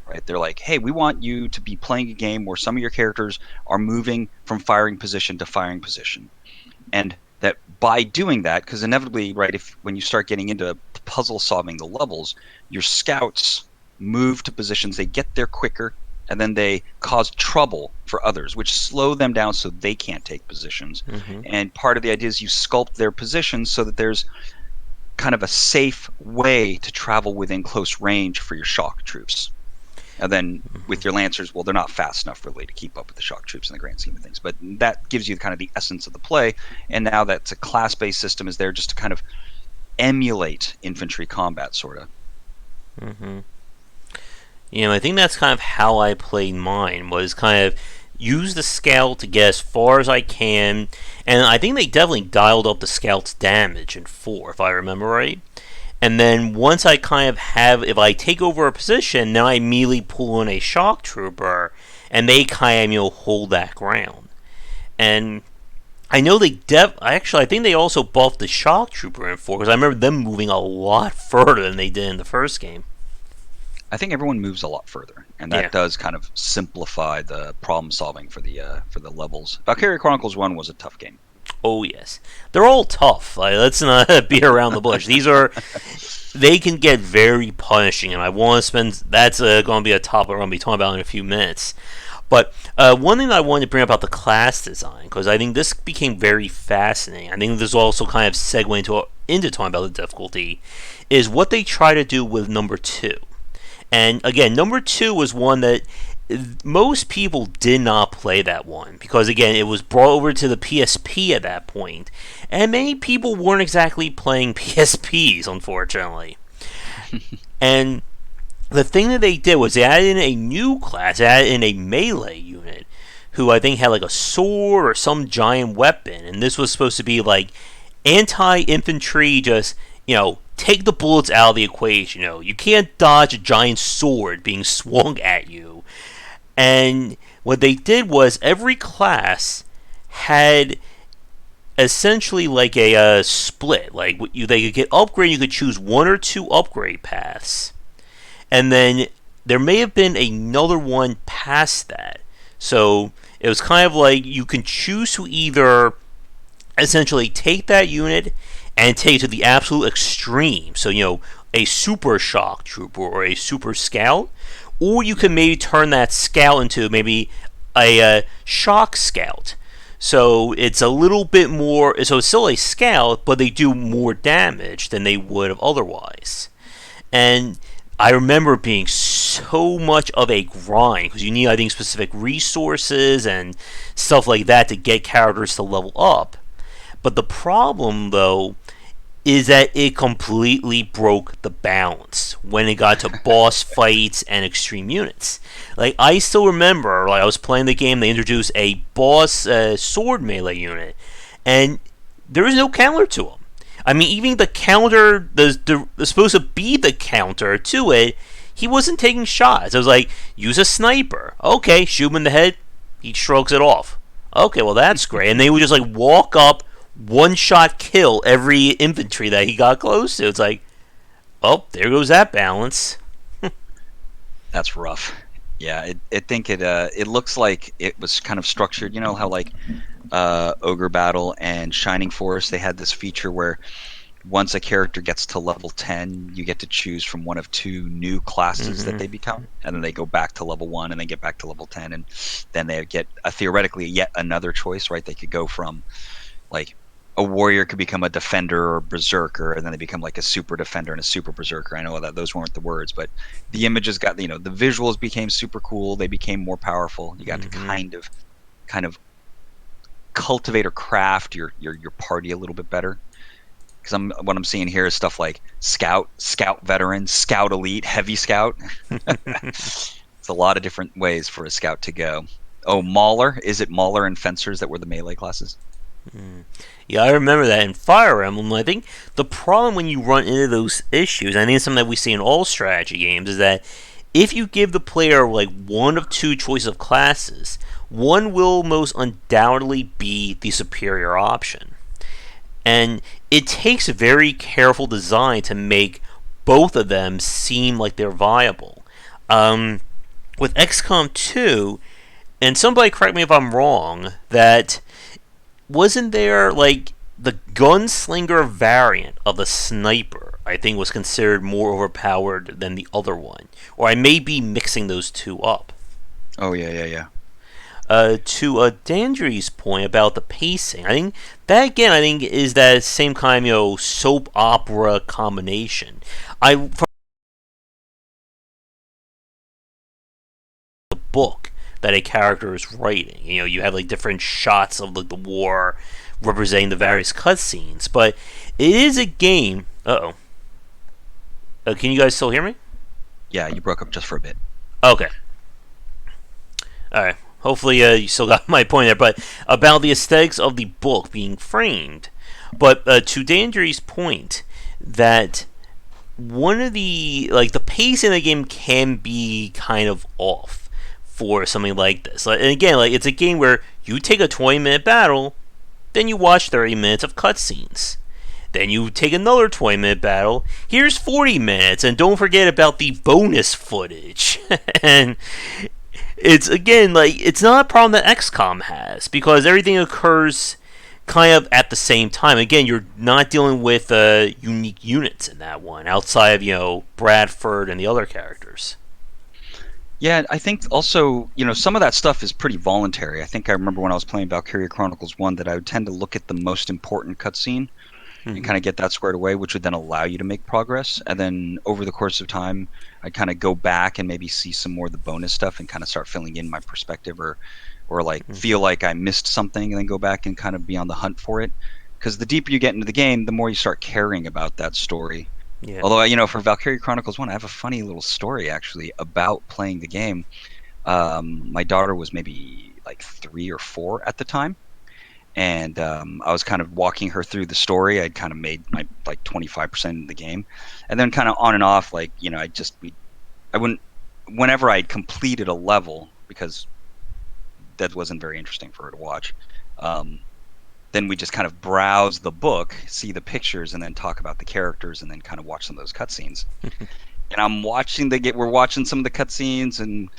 Speaker 2: right? They're like, hey, we want you to be playing a game where some of your characters are moving from firing position to firing position, and that by doing that, because inevitably, right, when you start getting into puzzle solving the levels, your scouts move to positions, they get there quicker, and then they cause trouble for others, which slow them down so they can't take positions. And part of the idea is you sculpt their positions so that there's kind of a safe way to travel within close range for your shock troops. And then with your lancers, well, they're not fast enough really to keep up with the shock troops in the grand scheme of things. But that gives you kind of the essence of the play. And now that's a class-based system is there just to kind of emulate infantry combat, sort of.
Speaker 1: I think that's kind of how I played mine, was kind of use the scout to get as far as I can, and I think they definitely dialed up the scout's damage in 4, if I remember right. And then once I kind of if I take over a position, now I immediately pull in a shock trooper, and they kind of, hold that ground. And I know I think they also buffed the shock trooper in 4, because I remember them moving a lot further than they did in the first game.
Speaker 2: I think everyone moves a lot further, and that does kind of simplify the problem solving for the levels. Valkyria Chronicles 1 was a tough game.
Speaker 1: Oh yes, they're all tough. Like, let's not beat around the bush. They can get very punishing, and I want to spend. That's going to be a topic we're going to be talking about in a few minutes. But one thing that I wanted to bring up about the class design, because I think this became very fascinating. I think this also kind of segue into talking about the difficulty, is what they try to do with number 2. And again, number 2 was one that most people did not play that one because, again, it was brought over to the PSP at that point, and many people weren't exactly playing PSPs, unfortunately. And the thing that they did was they added in a new class, they added in a melee unit, who I think had like a sword or some giant weapon, and this was supposed to be like anti-infantry, just take the bullets out of the equation. You can't dodge a giant sword being swung at you. And what they did was every class had essentially like a split. Like they could get upgrade, you could choose one or two upgrade paths, and then there may have been another one past that. So it was kind of like you can choose to either essentially take that unit and take it to the absolute extreme. So a super shock trooper or a super scout, or you can maybe turn that scout into maybe a shock scout. So it's a little bit more. So it's still a scout, but they do more damage than they would have otherwise. And I remember being so much of a grind because you need, I think, specific resources and stuff like that to get characters to level up. But the problem, though, is that it completely broke the balance when it got to boss fights and extreme units. Like, I still remember, like, I was playing the game, they introduced a boss sword melee unit, and there was no counter to him. I mean, even the counter, the supposed to be the counter to it, he wasn't taking shots. I was like, use a sniper. Okay, shoot him in the head, he shrugs it off. Okay, well, that's great. And they would just, like, walk up, one-shot kill every infantry that he got close to. It's like, oh, there goes that balance.
Speaker 2: That's rough. Yeah, I think it looks like it was kind of structured. You know how like Ogre Battle and Shining Force, they had this feature where once a character gets to level 10, you get to choose from one of two new classes that they become, and then they go back to level 1 and then get back to level 10, and then they get theoretically yet another choice, right? They could go from like a warrior could become a defender or berserker, and then they become like a super defender and a super berserker. I know that those weren't the words, but the images got, the visuals became super cool. They became more powerful. You got to kind of cultivate or craft your party a little bit better. Because what I'm seeing here is stuff like scout veteran, scout elite, heavy scout. It's a lot of different ways for a scout to go. Oh, Mauler. Is it Mauler and Fencers that were the melee classes?
Speaker 1: Yeah, I remember that in Fire Emblem. I think the problem when you run into those issues, and I think it's something that we see in all strategy games, is that if you give the player like one of two choices of classes, one will most undoubtedly be the superior option. And it takes very careful design to make both of them seem like they're viable. With XCOM 2, and somebody correct me if I'm wrong, that wasn't there like the gunslinger variant of the sniper, I think, was considered more overpowered than the other one, or I may be mixing those two up.
Speaker 2: Oh yeah.
Speaker 1: To Dandry's point about the pacing, I think that again, is that same kind of soap opera combination. From the book that a character is writing. You have like different shots of like the war representing the various cutscenes, but it is a game. Can you guys still hear me?
Speaker 2: Yeah, you broke up just for a bit.
Speaker 1: Okay. All right. Hopefully, you still got my point there. But about the aesthetics of the book being framed, but to Dandry's point, that one of the pace in the game can be kind of off for something like this. And again, it's a game where you take a 20-minute battle, then you watch 30 minutes of cutscenes. Then you take another 20-minute battle, here's 40 minutes, and don't forget about the bonus footage. And it's, again, it's not a problem that XCOM has, because everything occurs kind of at the same time. Again, you're not dealing with unique units in that one, outside of, Bradford and the other characters.
Speaker 2: Yeah, I think also, some of that stuff is pretty voluntary. I think I remember when I was playing Valkyria Chronicles 1 that I would tend to look at the most important cutscene and kind of get that squared away, which would then allow you to make progress. And then over the course of time, I'd kind of go back and maybe see some more of the bonus stuff and kind of start filling in my perspective or feel like I missed something and then go back and kind of be on the hunt for it. Because the deeper you get into the game, the more you start caring about that story. Yeah. Although, for Valkyria Chronicles 1, I have a funny little story, actually, about playing the game. My daughter was maybe like 3 or 4 at the time, and I was kind of walking her through the story. I'd kind of made my like 25% of the game, and then kind of on and off, like I wouldn't whenever I'd completed a level, because that wasn't very interesting for her to watch. Um, then we just kind of browse the book, see the pictures, and then talk about the characters, and then kind of watch some of those cutscenes. And we're watching some of the cutscenes, and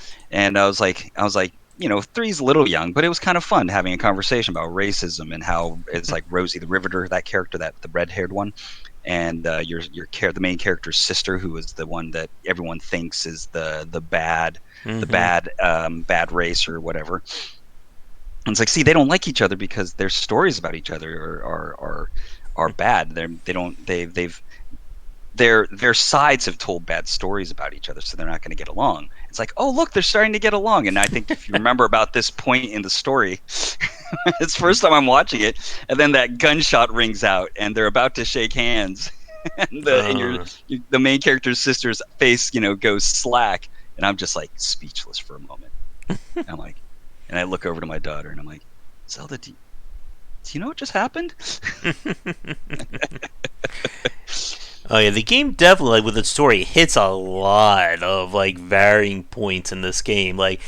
Speaker 2: I was like, 3's a little young, but it was kind of fun having a conversation about racism and how it's like Rosie the Riveter, that character, that the red-haired one, and the main character's sister, who is the one that everyone thinks is the bad
Speaker 1: Mm-hmm.
Speaker 2: bad race or whatever. And it's like, see, they don't like each other because their stories about each other are bad. They don't they've their sides have told bad stories about each other, so they're not going to get along. It's like, oh look, they're starting to get along. And I think if you remember about this point in the story, it's the first time I'm watching it, and then that gunshot rings out, and they're about to shake hands, and the main character's sister's face, goes slack, and I'm just like speechless for a moment. And I'm like, and I look over to my daughter, and I'm like, Zelda, do you know what just happened?
Speaker 1: Oh yeah, the game definitely, like, with its story, hits a lot of like varying points in this game. Like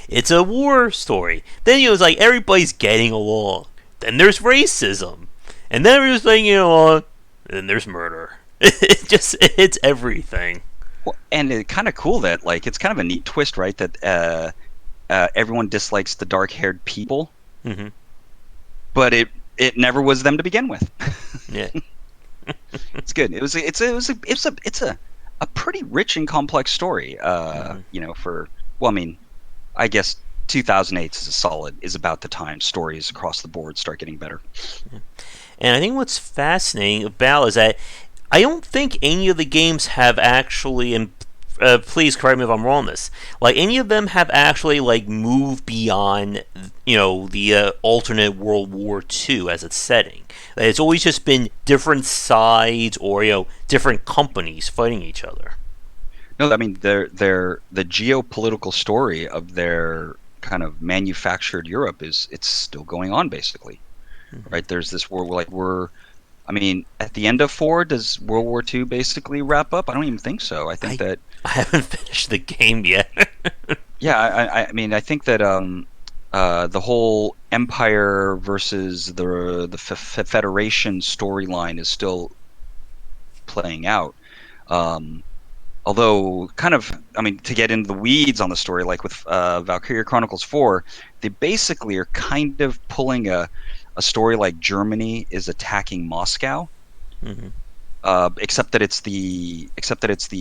Speaker 1: it's a war story. Then it's like everybody's getting along. Then there's racism, and then everybody's getting along. And then there's murder. It hits everything.
Speaker 2: Well, and it's kind of cool that, like, it's kind of a neat twist, right? That everyone dislikes the dark-haired people,
Speaker 1: Mm-hmm.
Speaker 2: but it never was them to begin with.
Speaker 1: Yeah.
Speaker 2: It's good. It's a pretty rich and complex story.
Speaker 1: Mm-hmm.
Speaker 2: Well, I mean, I guess 2008 is about the time stories across the board start getting better.
Speaker 1: And I think what's fascinating about is that I don't think any of the games have actually, and please correct me if I'm wrong on this, like any of them have actually like moved beyond, the alternate World War II as its setting. Like, it's always just been different sides or different companies fighting each other.
Speaker 2: No, I mean, the geopolitical story of their kind of manufactured Europe it's still going on, basically,
Speaker 1: Mm-hmm.
Speaker 2: right? There's this war, like, I mean, at the end of 4, does World War II basically wrap up? I don't even think so. I think
Speaker 1: I
Speaker 2: that,
Speaker 1: I haven't finished the game yet.
Speaker 2: yeah, I mean, I think that the whole Empire versus the Federation storyline is still playing out. Um, Although, kind of, I mean, to get into the weeds on the story, like with Valkyria Chronicles 4, they basically are kind of pulling a story like Germany is attacking Moscow,
Speaker 1: Mm-hmm.
Speaker 2: except that it's the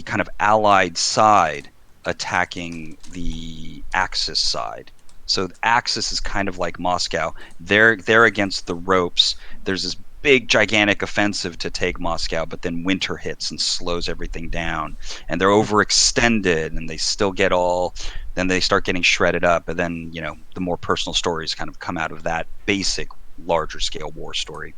Speaker 2: kind of Allied side attacking the Axis side. So Axis is kind of like Moscow. They're against the ropes. There's this big gigantic offensive to take Moscow, but then winter hits and slows everything down, and they're overextended, and they still get all. Then they start getting shredded up, and then the more personal stories kind of come out of that basic larger scale war story.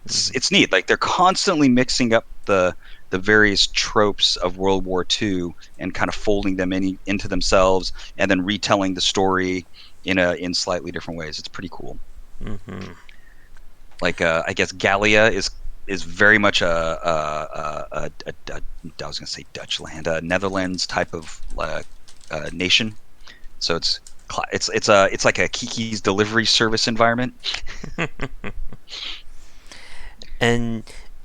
Speaker 1: Mm-hmm.
Speaker 2: It's neat. Like, they're constantly mixing up the various tropes of World War II and kind of folding them into themselves, and then retelling the story in slightly different ways. It's pretty cool.
Speaker 1: Mm-hmm.
Speaker 2: Like, I guess Gallia is very much I was going to say Dutch land, a Netherlands type of nation. So it's like a Kiki's delivery service environment.
Speaker 1: And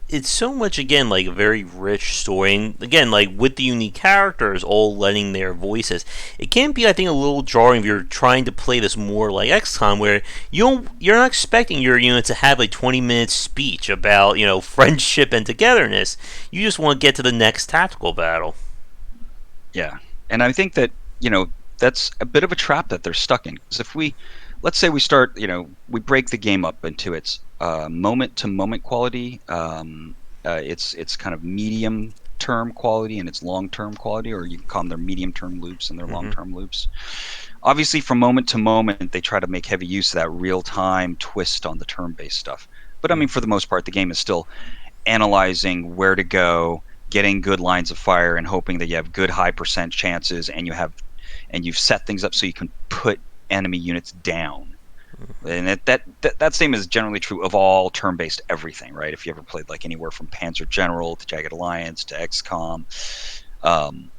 Speaker 1: it's so much, again, like a very rich story, and again, like with the unique characters all lending their voices, it can be, I think, a little jarring if you're trying to play this more like XCOM, where you're not expecting your unit to have a 20-minute speech about friendship and togetherness. You just want to get to the next tactical battle.
Speaker 2: Yeah, and I think that that's a bit of a trap that they're stuck in. Because let's say we start, we break the game up into its moment to moment quality, it's kind of medium term quality, and its long term quality, or you can call them their medium term loops and their long
Speaker 1: Mm-hmm.
Speaker 2: term loops. Obviously, from moment to moment, they try to make heavy use of that real time twist on the turn based stuff. But I mean, for the most part, the game is still analyzing where to go, getting good lines of fire, and hoping that you have good high percent chances, and you've set things up so you can put enemy units down. And that same is generally true of all turn-based everything, right? If you ever played like anywhere from Panzer General to Jagged Alliance to XCOM, and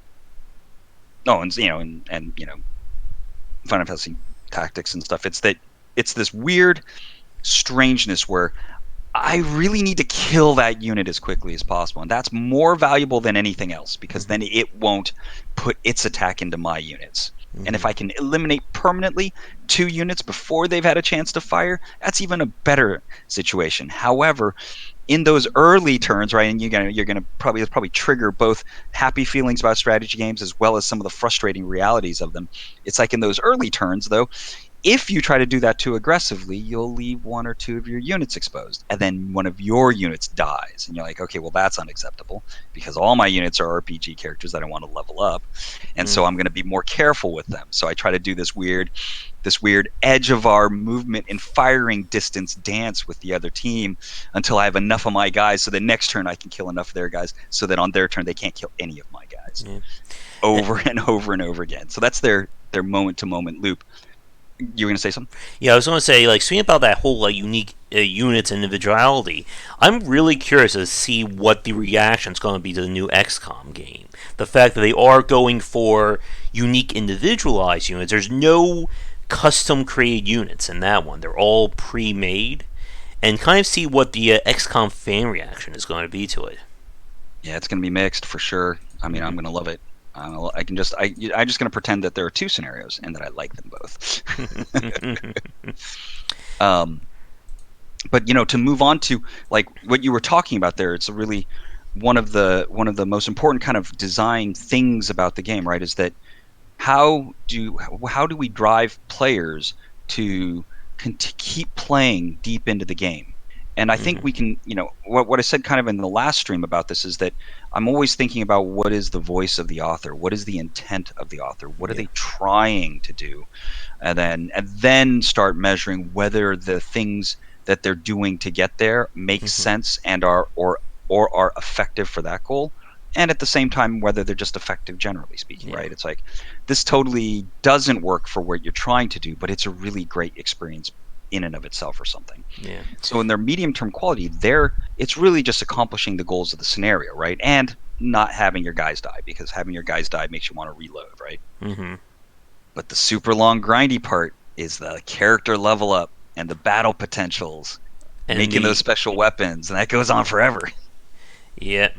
Speaker 2: Final Fantasy Tactics and stuff, it's this weird strangeness where I really need to kill that unit as quickly as possible, and that's more valuable than anything else because then it won't put its attack into my units. And if I can eliminate permanently 2 units before they've had a chance to fire, that's even a better situation. However, in those early turns, right, and you're gonna probably trigger both happy feelings about strategy games as well as some of the frustrating realities of them. It's like in those early turns, though, if you try to do that too aggressively, you'll leave 1 or 2 of your units exposed, and then one of your units dies, and you're like, okay, well that's unacceptable because all my units are RPG characters that I want to level up, and so I'm going to be more careful with them. So I try to do this weird edge of our movement and firing distance dance with the other team until I have enough of my guys, so the next turn I can kill enough of their guys, so that on their turn they can't kill any of my guys.
Speaker 1: Yeah.
Speaker 2: Over and over and over again. So that's their moment to moment loop. You were going to say something?
Speaker 1: Yeah, I was going to say, like, speaking about that whole like unique units and individuality, I'm really curious to see what the reaction is going to be to the new XCOM game. The fact that they are going for unique individualized units. There's no custom created units in that one. They're all pre-made, and kind of see what the XCOM fan reaction is going to be to it.
Speaker 2: Yeah, it's going to be mixed for sure. I mean, I'm going to love it. I'm just going to pretend that there are 2 scenarios and that I like them both. But to move on to like what you were talking about there, it's a really one of the most important kind of design things about the game, right? Is that how do we drive players to keep playing deep into the game? And I think we can, what I said kind of in the last stream about this is that I'm always thinking about what is the voice of the author, what is the intent of the author, what are they trying to do, and then start measuring whether the things that they're doing to get there make sense and are effective for that goal, and at the same time whether they're just effective generally speaking, right? It's like this totally doesn't work for what you're trying to do, but it's a really great experience in and of itself or something.
Speaker 1: Yeah.
Speaker 2: So in their medium-term quality, it's really just accomplishing the goals of the scenario, right? And not having your guys die, because having your guys die makes you want to reload, right? But the super long grindy part is the character level up and the battle potentials, and making those special weapons, and that goes on forever.
Speaker 1: Yeah.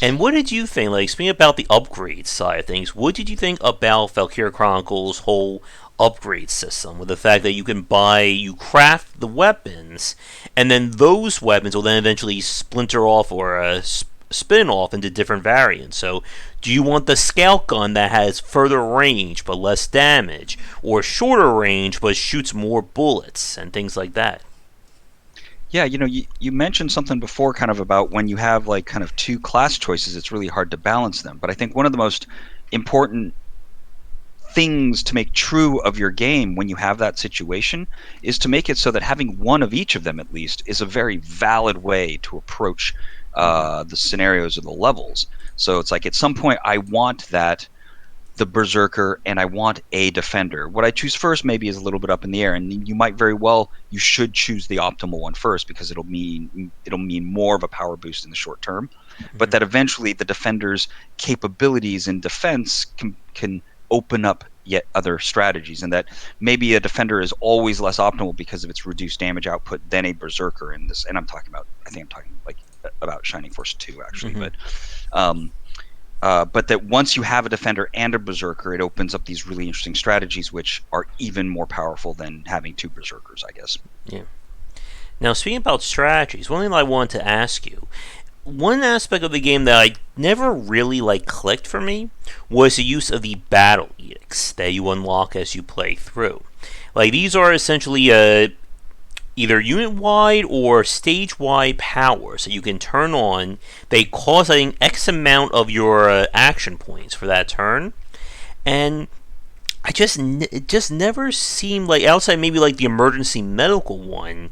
Speaker 1: And what did you think, like, speaking about the upgrade side of things, what did you think about Valkyria Chronicles' whole upgrade system, with the fact that you craft the weapons, and then those weapons will then eventually splinter off or spin off into different variants? So, do you want the scout gun that has further range but less damage, or shorter range but shoots more bullets, and things like that?
Speaker 2: Yeah, you mentioned something before kind of about when you have like kind of 2 class choices, it's really hard to balance them. But I think one of the most important things to make true of your game when you have that situation is to make it so that having one of each of them at least is a very valid way to approach the scenarios or the levels. So it's like at some point I want the berserker and I want a defender. What I choose first maybe is a little bit up in the air, and you should choose the optimal one first because it'll mean more of a power boost in the short term, but that eventually the defender's capabilities in defense can open up yet other strategies, and that maybe a defender is always less optimal because of its reduced damage output than a berserker in this. And I'm talking like about Shining Force 2 actually, but that once you have a defender and a berserker, it opens up these really interesting strategies which are even more powerful than having 2 berserkers, I guess.
Speaker 1: Yeah. Now, speaking about strategies, one thing I wanted to ask you, one aspect of the game that I never really clicked for me was the use of the battle edicts that you unlock as you play through. Like, these are essentially either unit-wide or stage-wide powers that you can turn on. They cost, I think, X amount of your action points for that turn, and it just never seemed like, outside maybe like the emergency medical one,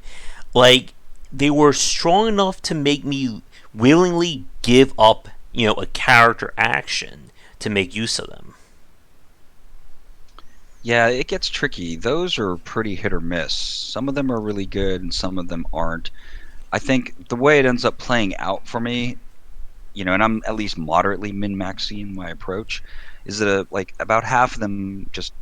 Speaker 1: like they were strong enough to make me willingly give up, a character action to make use of them.
Speaker 2: Yeah, it gets tricky. Those are pretty hit or miss. Some of them are really good and some of them aren't. I think the way it ends up playing out for me, and I'm at least moderately min-maxing in my approach, is that like about half of them just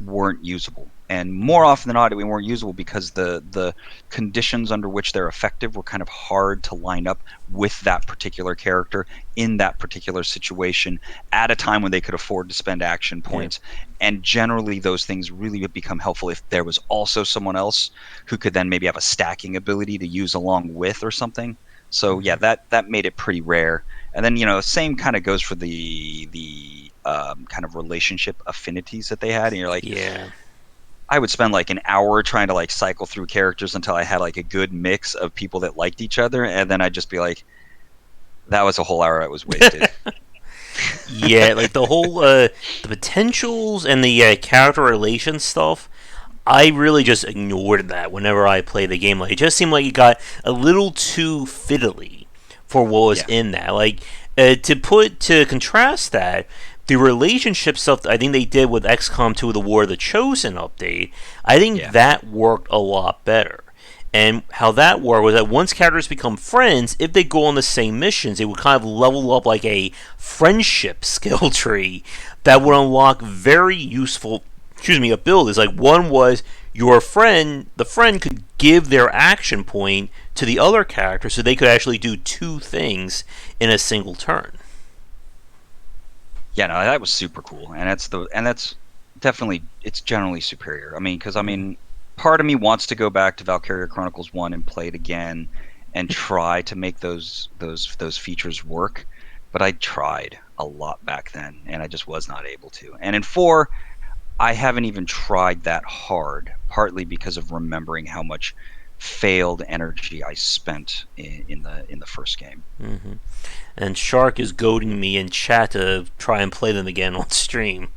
Speaker 2: weren't usable, and more often than not, we weren't usable because the conditions under which they're effective were kind of hard to line up with that particular character in that particular situation at a time when they could afford to spend action
Speaker 1: Yeah.
Speaker 2: points. And generally, those things really would become helpful if there was also someone else who could then maybe have a stacking ability to use along with or something. So yeah,
Speaker 1: Hmm.
Speaker 2: that made it pretty rare. And then same kind of goes for the kind of relationship affinities that they had. And you're like,
Speaker 1: Yeah.
Speaker 2: I would spend like an hour trying to like cycle through characters until I had like a good mix of people that liked each other, and then I'd just be like, that was a whole hour that was wasted.
Speaker 1: Yeah, like the whole the potentials and the character relation stuff. I really just ignored that whenever I play the game. Like it just seemed like it got a little too fiddly for what was
Speaker 2: Yeah,
Speaker 1: in that. Like to contrast that, the relationship stuff I think they did with XCOM 2: The War of the Chosen update, I think
Speaker 2: yeah,
Speaker 1: that worked a lot better. And how that worked was that once characters become friends, if they go on the same missions, it would kind of level up like a friendship skill tree that would unlock very useful, abilities. Like one was the friend could give their action point to the other character so they could actually do two things in a single turn.
Speaker 2: yeah. No, that was super cool, and that's definitely it's generally superior. I mean, because part of me wants to go back to Valkyria Chronicles 1 and play it again and try to make those features work. But I tried a lot back then, and I just was not able to. And in 4, I haven't even tried that hard, partly because of remembering how much failed energy I spent in the first game.
Speaker 1: Mm-hmm. And Shark is goading me in chat to try and play them again on stream.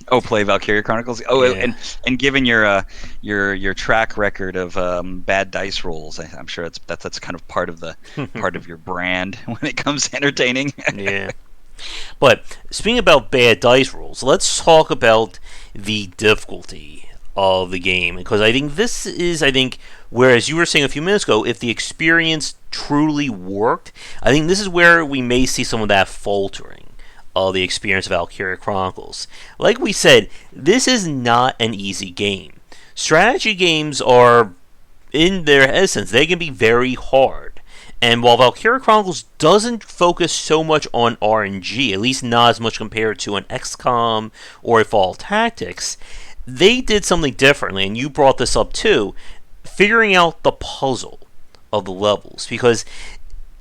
Speaker 2: Oh, play Valkyria Chronicles. Oh,
Speaker 1: Yeah.
Speaker 2: and given your track record of bad dice rolls, I'm sure that's kind of part of your brand when it comes to entertaining.
Speaker 1: Yeah. But speaking about bad dice rolls, let's talk about the difficulty of the game because I think this is whereas you were saying a few minutes ago, if the experience truly worked, I think this is where we may see some of that faltering of the experience of Valkyria Chronicles. Like we said, this is not an easy game. Strategy games are, in their essence, they can be very hard. And while Valkyria Chronicles doesn't focus so much on RNG, at least not as much compared to an XCOM or a Fall Tactics, they did something differently, and you brought this up too, figuring out the puzzle of the levels, because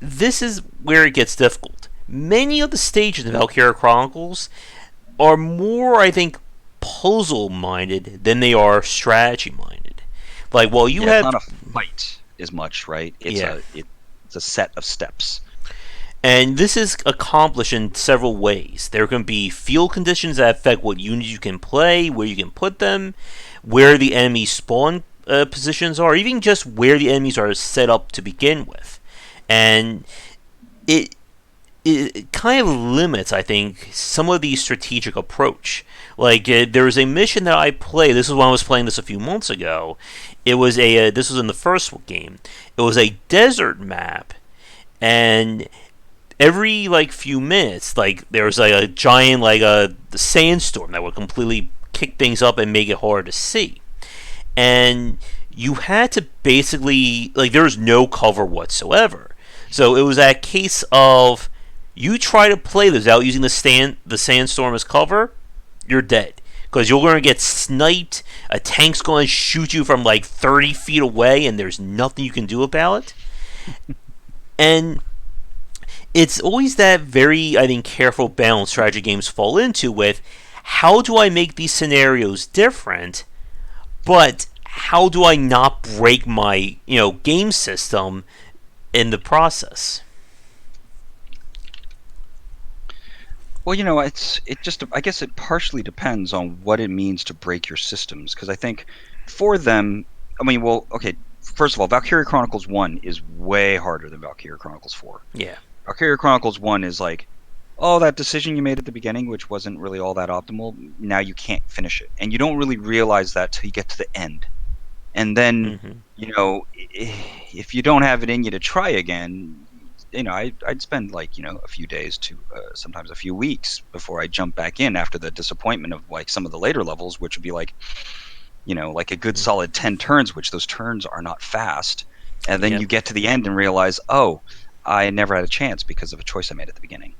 Speaker 1: this is where it gets difficult. Many of the stages in Valkyria Chronicles are more, I think, puzzle minded than they are strategy minded. Like, while you
Speaker 2: Yeah, it's
Speaker 1: have,
Speaker 2: not a fight as much, right?
Speaker 1: yeah,
Speaker 2: It's a set of steps.
Speaker 1: and this is accomplished in several ways. There can be field conditions that affect what units you can play, where you can put them, where the enemy spawn positions are, even just where the enemies are set up to begin with. And it it kind of limits, I think, some of the strategic approach. Like there was a mission that I played. This was when I was playing this a few months ago. It was this was in the first game. It was a desert map, and every like few minutes, like there was like a giant like a sandstorm that would completely kick things up and make it hard to see. And you had to basically like there was no cover whatsoever. So it was that case of you try to play this without using the sandstorm as cover, you're dead because you're going to get sniped. A tank's going to shoot you from like 30 feet away, and there's nothing you can do about it. And it's always that very, I think, careful balance strategy games fall into with how do I make these scenarios different, but how do I not break my game system in the process?
Speaker 2: Well, it just I guess it partially depends on what it means to break your systems, because I think for them, I mean, well, okay, first of all, Valkyria Chronicles 1 is way harder than Valkyria Chronicles 4.
Speaker 1: Yeah.
Speaker 2: Valkyria Chronicles 1 is like oh, that decision you made at the beginning, which wasn't really all that optimal, now you can't finish it. And you don't really realize that till you get to the end. And then,
Speaker 1: Mm-hmm.
Speaker 2: if you don't have it in you to try again, I'd spend like, a few days to sometimes a few weeks before I jump back in after the disappointment of like some of the later levels, which would be like, like a good solid 10 turns, which those turns are not fast. And then
Speaker 1: Yep.
Speaker 2: you get to the end and realize, oh, I never had a chance because of a choice I made at the beginning.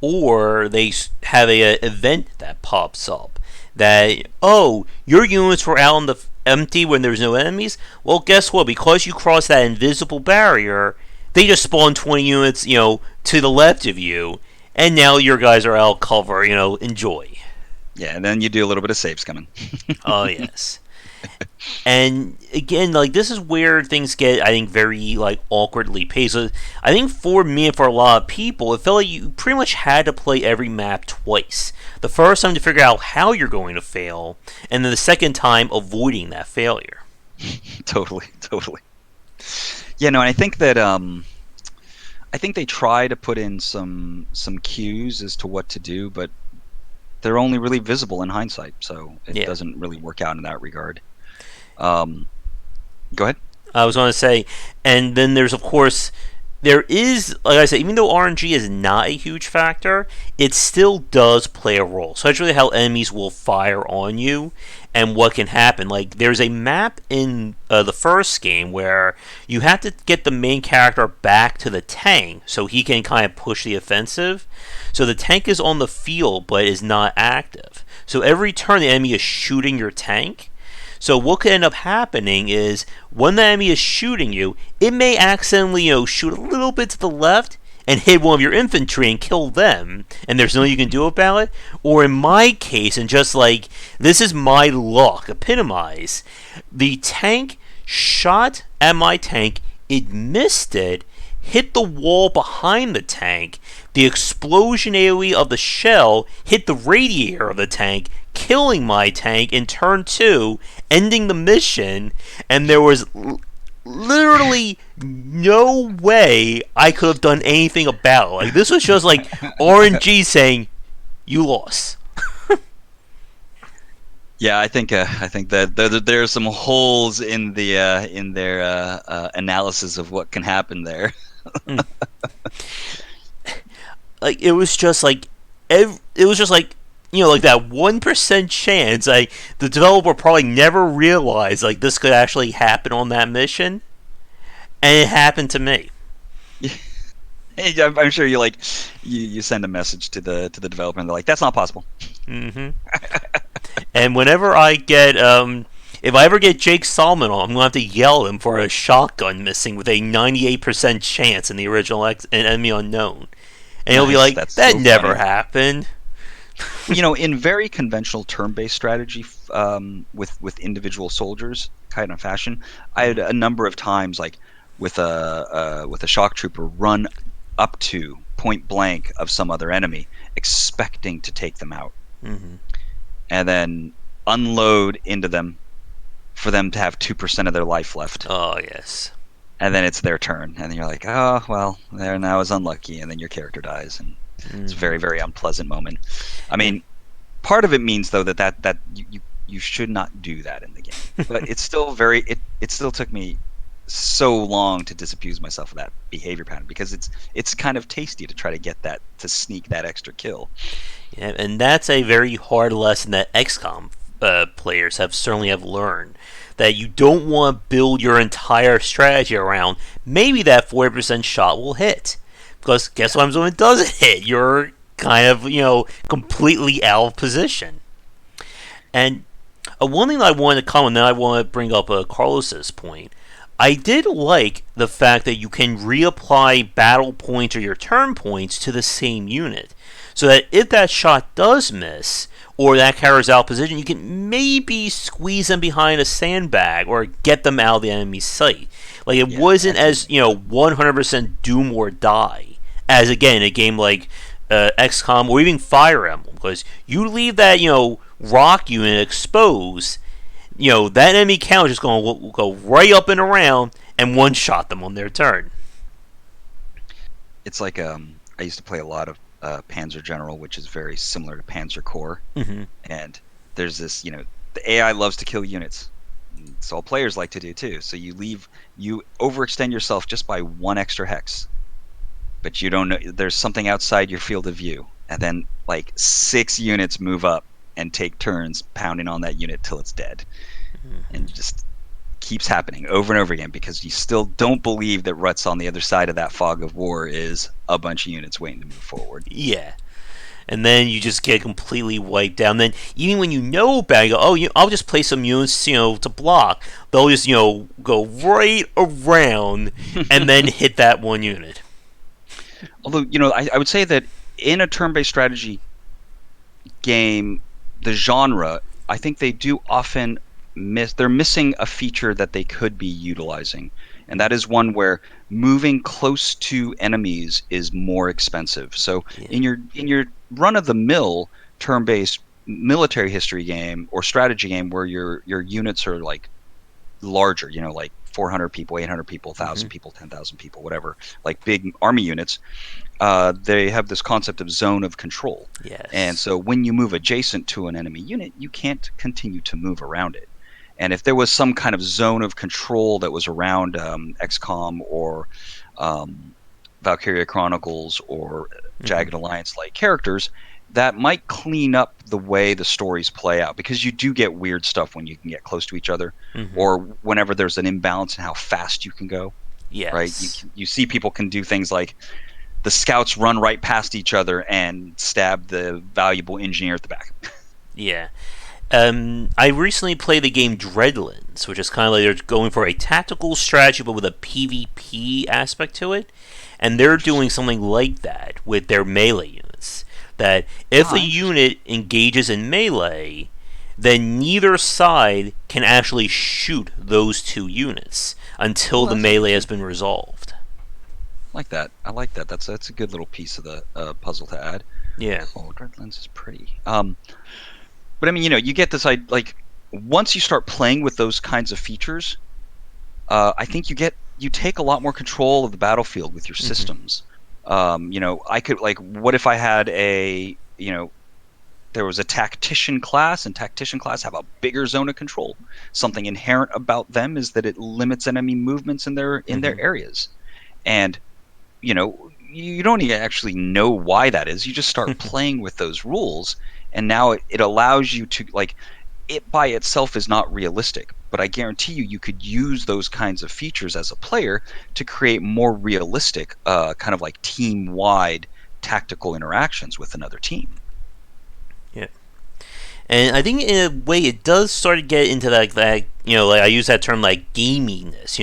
Speaker 1: Or they have a event that pops up that, oh, your units were out in the empty when there's no enemies. Well, guess what? Because you crossed that invisible barrier, they just spawn 20 units, to the left of you, and now your guys are out cover. Enjoy.
Speaker 2: Yeah, and then you do a little bit of save scumming.
Speaker 1: Oh yes. And again, like this is where things get, I think, very like awkwardly paced. So I think for me and for a lot of people, it felt like you pretty much had to play every map twice. The first time to figure out how you're going to fail, and then the second time avoiding that failure.
Speaker 2: Totally, totally. Yeah, no, and I think they try to put in some cues as to what to do, but they're only really visible in hindsight, so it
Speaker 1: Yeah,
Speaker 2: doesn't really work out in that regard. Um, Go ahead.
Speaker 1: I was going to say, and then there's of course there is, like I said, even though RNG is not a huge factor, it still does play a role. Especially how enemies will fire on you and what can happen. Like, there's a map in the first game where you have to get the main character back to the tank so he can kind of push the offensive. So the tank is on the field but is not active. So every turn the enemy is shooting your tank. So what could end up happening is when the enemy is shooting you, it may accidentally, shoot a little bit to the left and hit one of your infantry and kill them, and there's nothing you can do about it. Or in my case, and just like this is my luck epitomized, the tank shot at my tank, it missed it, hit the wall behind the tank. The explosion AoE of the shell hit the radiator of the tank, killing my tank in turn 2, ending the mission, and there was literally no way I could have done anything about it. Like, this was just like RNG saying, you lost.
Speaker 2: Yeah, I think that there are some holes in their analysis of what can happen there.
Speaker 1: Mm. Like, it was just like, it was just like, like that 1% chance, like, the developer probably never realized, like, this could actually happen on that mission, and it happened to me.
Speaker 2: I'm sure you send a message to the developer and they're like, that's not possible.
Speaker 1: Mm-hmm. And whenever I get, if I ever get Jake Solomon on, I'm going to have to yell at him for a shotgun missing with a 98% chance in the original Enemy Unknown. And he'll be like,
Speaker 2: That's
Speaker 1: that
Speaker 2: so
Speaker 1: never
Speaker 2: funny.
Speaker 1: happened.
Speaker 2: In very conventional turn-based strategy, with individual soldiers kind of fashion, I had a number of times, like with a shock trooper, run up to point blank of some other enemy, expecting to take them out,
Speaker 1: Mm-hmm.
Speaker 2: and then unload into them for them to have 2% of their life left,
Speaker 1: Oh, yes.
Speaker 2: and then it's their turn, and then you're like, oh well, there now is unlucky, and then your character dies, and it's a
Speaker 1: Mm-hmm.
Speaker 2: very, very unpleasant moment. I mean, part of it means though that you should not do that in the game, but it's still it still took me so long to disabuse myself of that behavior pattern, because it's kind of tasty to try to get that, to sneak that extra kill.
Speaker 1: Yeah, and that's a very hard lesson that XCOM players certainly have learned. That you don't want to build your entire strategy around maybe that 40% shot will hit. Because guess what happens when it doesn't hit? You're kind of, completely out of position. And one thing that I wanted to comment, and then I want to bring up Carlos's point. I did like the fact that you can reapply battle points or your turn points to the same unit. So that if that shot does miss, or that carries out position, you can maybe squeeze them behind a sandbag or get them out of the enemy's sight. Like, it
Speaker 2: Yeah,
Speaker 1: wasn't as,
Speaker 2: absolutely.
Speaker 1: 100% doom or die as, again, a game like XCOM or even Fire Emblem. Because you leave that, rock unit exposed, that enemy count is just going to go right up and around and one shot them on their turn.
Speaker 2: It's like I used to play a lot of Panzer General, which is very similar to Panzer Corps.
Speaker 1: Hmm.
Speaker 2: And there's this, the AI loves to kill units. It's all players like to do too. So you overextend yourself just by one extra hex, but you don't know there's something outside your field of view, and then like 6 units move up and take turns pounding on that unit till it's dead, and it just keeps happening over and over again because you still don't believe that Rut's on the other side of that fog of war is a bunch of units waiting to move forward.
Speaker 1: Yeah. And then you just get completely wiped out. And then even when you know about it, you go, oh, I'll just play some units, to block. They'll just, go right around and then hit that one unit.
Speaker 2: Although, I would say that in a turn-based strategy game, the genre, I think they do often they're missing a feature that they could be utilizing. And that is one where moving close to enemies is more expensive. So
Speaker 1: Yeah.
Speaker 2: in your run of the mill turn-based military history game or strategy game where your units are like larger, like 400 people, 800 people, 1,000 people, 10,000 people, whatever, like big army units, they have this concept of zone of control.
Speaker 1: Yes.
Speaker 2: And so when you move adjacent to an enemy unit, you can't continue to move around it. And if there was some kind of zone of control that was around XCOM or Valkyria Chronicles or Jagged Alliance-like characters, that might clean up the way the stories play out, because you do get weird stuff when you can get close to each other, or whenever there's an imbalance in how fast you can go.
Speaker 1: Yes.
Speaker 2: Right? You see people can do things like the scouts run right past each other and stab the valuable engineer at the back.
Speaker 1: Yeah. I recently played the game Dreadlands, which is kind of like they're going for a tactical strategy but with a PvP aspect to it. And they're doing something like that with their melee units. That if a unit engages in melee, then neither side can actually shoot those two units until the melee has been resolved.
Speaker 2: I like that. That's a good little piece of the puzzle to add.
Speaker 1: Yeah.
Speaker 2: Oh, Dreadlands is pretty. But I mean, you get this like once you start playing with those kinds of features, I think you take a lot more control of the battlefield with your systems. I could, like, what if I had there was a tactician class, and tactician class have a bigger zone of control. Something inherent about them is that it limits enemy movements in their areas, and you don't even actually know why that is. You just start playing with those rules, and now it allows you to, like, it by itself is not realistic, but I guarantee you could use those kinds of features as a player to create more realistic kind of like team-wide tactical interactions with another team.
Speaker 1: Yeah. And I think in a way it does start to get into that like I use that term like gaminess.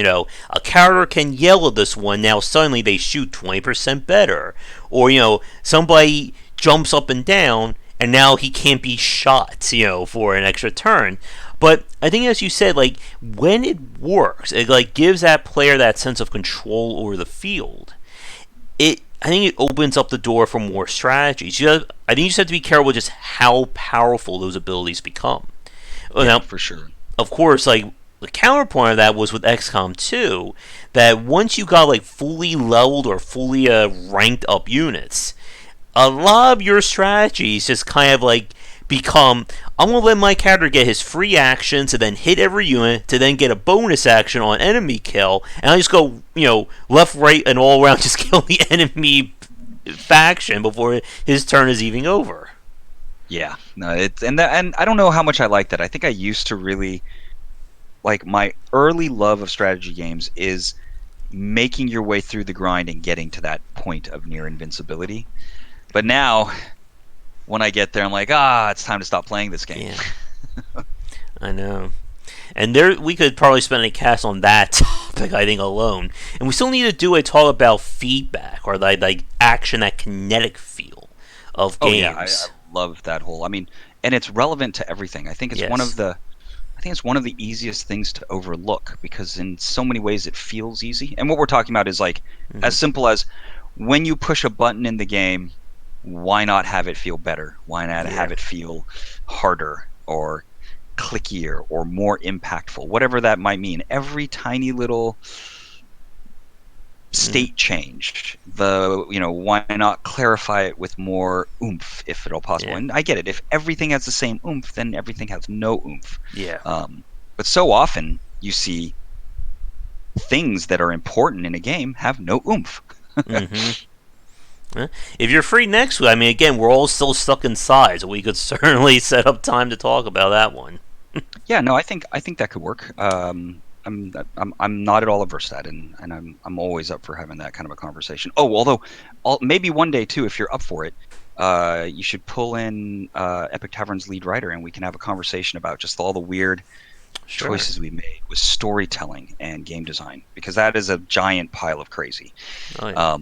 Speaker 1: A character can yell at this one, now suddenly they shoot 20% better. Or, somebody jumps up and down and now he can't be shot, for an extra turn. But I think, as you said, like, when it works, it like gives that player that sense of control over the field. I think it opens up the door for more strategies. I think you just have to be careful with just how powerful those abilities become.
Speaker 2: Yeah,
Speaker 1: now,
Speaker 2: for sure.
Speaker 1: Of course, like, the counterpoint of that was with XCOM 2, that once you got like fully leveled or fully ranked up units, a lot of your strategies just kind of like become, I'm going to let my character get his free action to then hit every unit to then get a bonus action on enemy kill, and I just go, left, right, and all around just kill the enemy faction before his turn is even over.
Speaker 2: Yeah, no, and I don't know how much I like that. I think I used to really like, my early love of strategy games is making your way through the grind and getting to that point of near invincibility. But now, when I get there, I'm like, it's time to stop playing this game.
Speaker 1: Yeah. I know. And we could probably spend a cast on that topic, I think, alone. And we still need to do a talk about feedback, or like action, that kinetic feel of games.
Speaker 2: Oh yeah, I love that whole. I mean, and it's relevant to everything. I think it's one of the easiest things to overlook, because in so many ways it feels easy. And what we're talking about is like as simple as, when you push a button in the game, why not have it feel better? Why not have it feel harder or clickier or more impactful? Whatever that might mean. Every tiny little state change, why not clarify it with more oomph if at all possible.
Speaker 1: Yeah.
Speaker 2: And I get it, if everything has the same oomph, then everything has no oomph.
Speaker 1: Yeah.
Speaker 2: But so often you see things that are important in a game have no oomph.
Speaker 1: If you're free next week, I mean, again, we're all still stuck inside, so we could certainly set up time to talk about that one.
Speaker 2: Yeah, no, I think that could work. I'm not at all averse to that, and I'm always up for having that kind of a conversation. Oh, although maybe one day too, if you're up for it, you should pull in Epic Tavern's lead writer, and we can have a conversation about just all the weird choices we made with storytelling and game design, because that is a giant pile of crazy.
Speaker 1: Oh, yeah.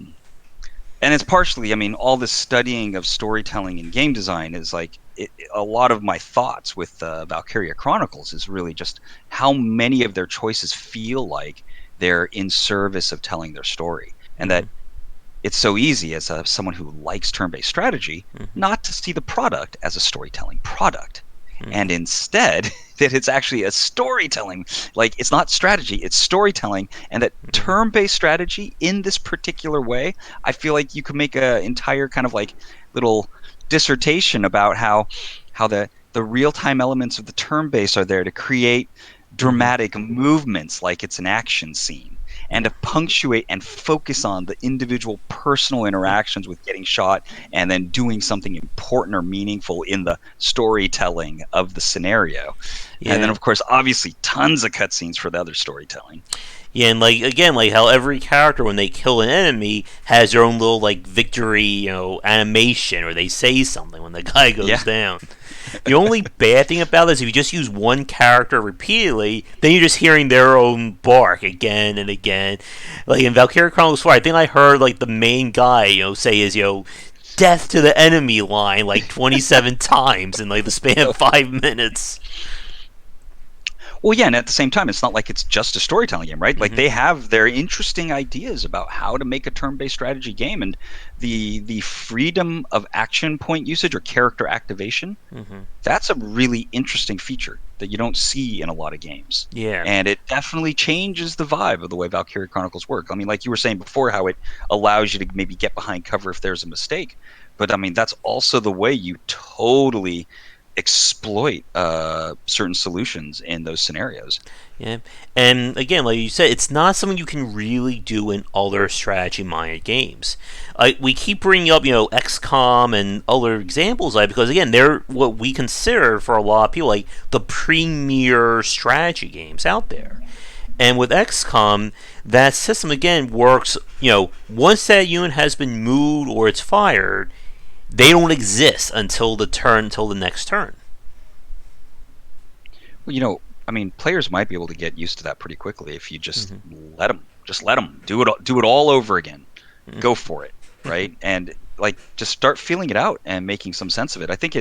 Speaker 2: And it's partially, I mean, all this studying of storytelling and game design is like a lot of my thoughts with Valkyria Chronicles is really just how many of their choices feel like they're in service of telling their story, and that it's so easy as someone who likes turn-based strategy not to see the product as a storytelling product, and instead that it's actually a storytelling, like it's not strategy, it's storytelling, and that turn-based strategy in this particular way, I feel like you could make an entire kind of like little dissertation about how the real-time elements of the turn-based are there to create dramatic movements like it's an action scene, and to punctuate and focus on the individual personal interactions with getting shot and then doing something important or meaningful in the storytelling of the scenario.
Speaker 1: Yeah.
Speaker 2: And then, of course, obviously, tons of cutscenes for the other storytelling.
Speaker 1: Yeah, and like again, like how every character when they kill an enemy has their own little like victory, animation, or they say something when the guy goes down. The only bad thing about this, if you just use one character repeatedly, then you're just hearing their own bark again and again. Like in Valkyria Chronicles 4, I think I heard like the main guy, say his death to the enemy line like 27 times in like the span of 5 minutes.
Speaker 2: Well, yeah, and at the same time, it's not like it's just a storytelling game, right? Like they have their interesting ideas about how to make a turn-based strategy game, and the freedom of action point usage or character activation. That's a really interesting feature that you don't see in a lot of games.
Speaker 1: Yeah,
Speaker 2: and it definitely changes the vibe of the way Valkyria Chronicles work. I mean, like you were saying before, how it allows you to maybe get behind cover if there's a mistake, but I mean that's also the way you totally exploit certain solutions in those scenarios.
Speaker 1: Yeah, and again, like you said, it's not something you can really do in other strategy-minded games. We keep bringing up, XCOM and other examples of it because, again, they're what we consider for a lot of people like the premier strategy games out there. And with XCOM, that system again works. Once that unit has been moved or it's fired, they don't exist until the next turn.
Speaker 2: Well, I mean, players might be able to get used to that pretty quickly if you just let them do it all over again. Go for it, right? And like just start feeling it out and making some sense of it. I think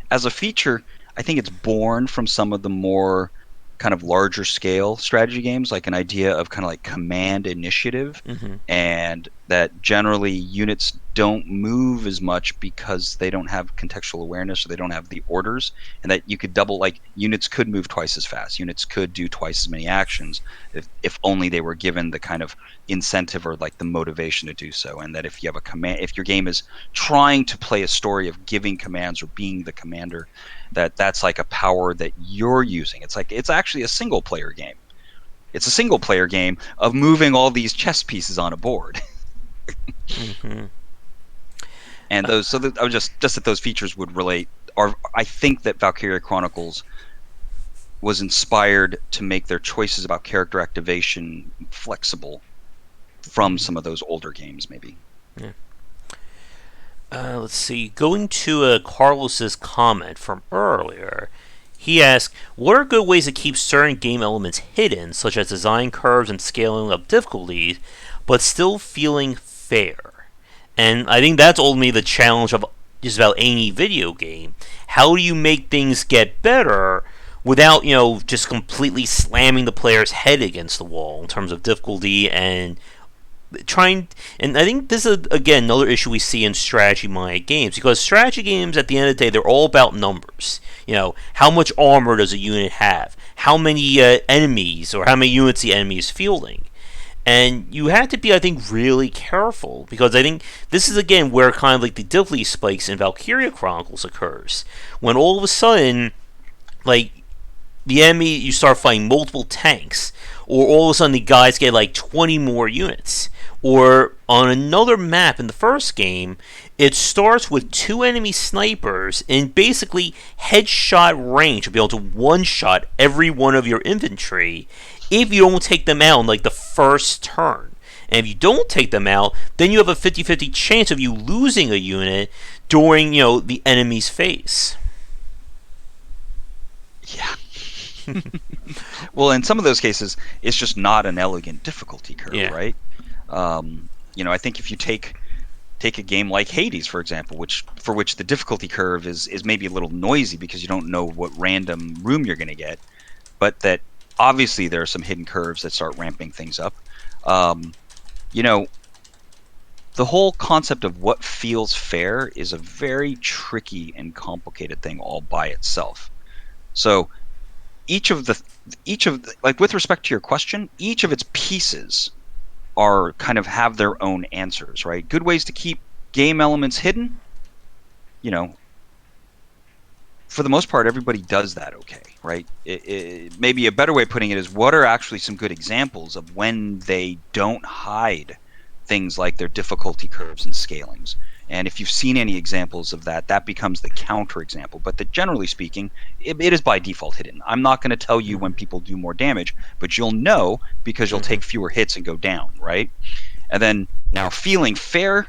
Speaker 2: as a feature, I think it's born from some of the more kind of larger scale strategy games, like an idea of kind of like command initiative, and that generally units don't move as much because they don't have contextual awareness or they don't have the orders, and that you could units could move twice as fast, units could do twice as many actions if only they were given the kind of incentive or like the motivation to do so. And that if you have if your game is trying to play a story of giving commands or being the commander, that's like a power that you're using. It's actually a single player game. It's a single player game of moving all these chess pieces on a board. And those, so that I was just that those features would relate. Or I think that Valkyria Chronicles was inspired to make their choices about character activation flexible from some of those older games, maybe.
Speaker 1: Yeah. Let's see. Going to Carlos's comment from earlier, he asked, "What are good ways to keep certain game elements hidden, such as design curves and scaling up difficulties, but still feeling fair?" And I think that's ultimately the challenge of just about any video game. How do you make things get better without, just completely slamming the player's head against the wall in terms of difficulty and trying? And I think this is again another issue we see in strategy-minded games, because strategy games at the end of the day, they're all about numbers. How much armor does a unit have? How many enemies or how many units the enemy is fielding? And you have to be, I think, really careful, because I think this is again where kind of like the difficulty spikes in Valkyria Chronicles occurs, when all of a sudden, like, the enemy, you start fighting multiple tanks, or all of a sudden the guys get like 20 more units. Or on another map in the first game, it starts with 2 enemy snipers in basically headshot range to be able to one-shot every one of your infantry if you don't take them out in like the first turn. And if you don't take them out, then you have a 50-50 chance of you losing a unit during, the enemy's phase.
Speaker 2: Yeah. Well, in some of those cases, it's just not an elegant difficulty curve, right? I think if you take a game like Hades, for example, for which the difficulty curve is maybe a little noisy because you don't know what random room you're going to get, but that obviously there are some hidden curves that start ramping things up. The whole concept of what feels fair is a very tricky and complicated thing all by itself. So each of like, with respect to your question, each of its pieces are kind of have their own answers, right? Good ways to keep game elements hidden, for the most part, everybody does that okay, right? Maybe a better way of putting it is, what are actually some good examples of when they don't hide things like their difficulty curves and scalings? And if you've seen any examples of that, that becomes the counter example. But generally speaking, it is by default hidden. I'm not going to tell you when people do more damage, but you'll know because you'll take fewer hits and go down, right? And then now feeling fair,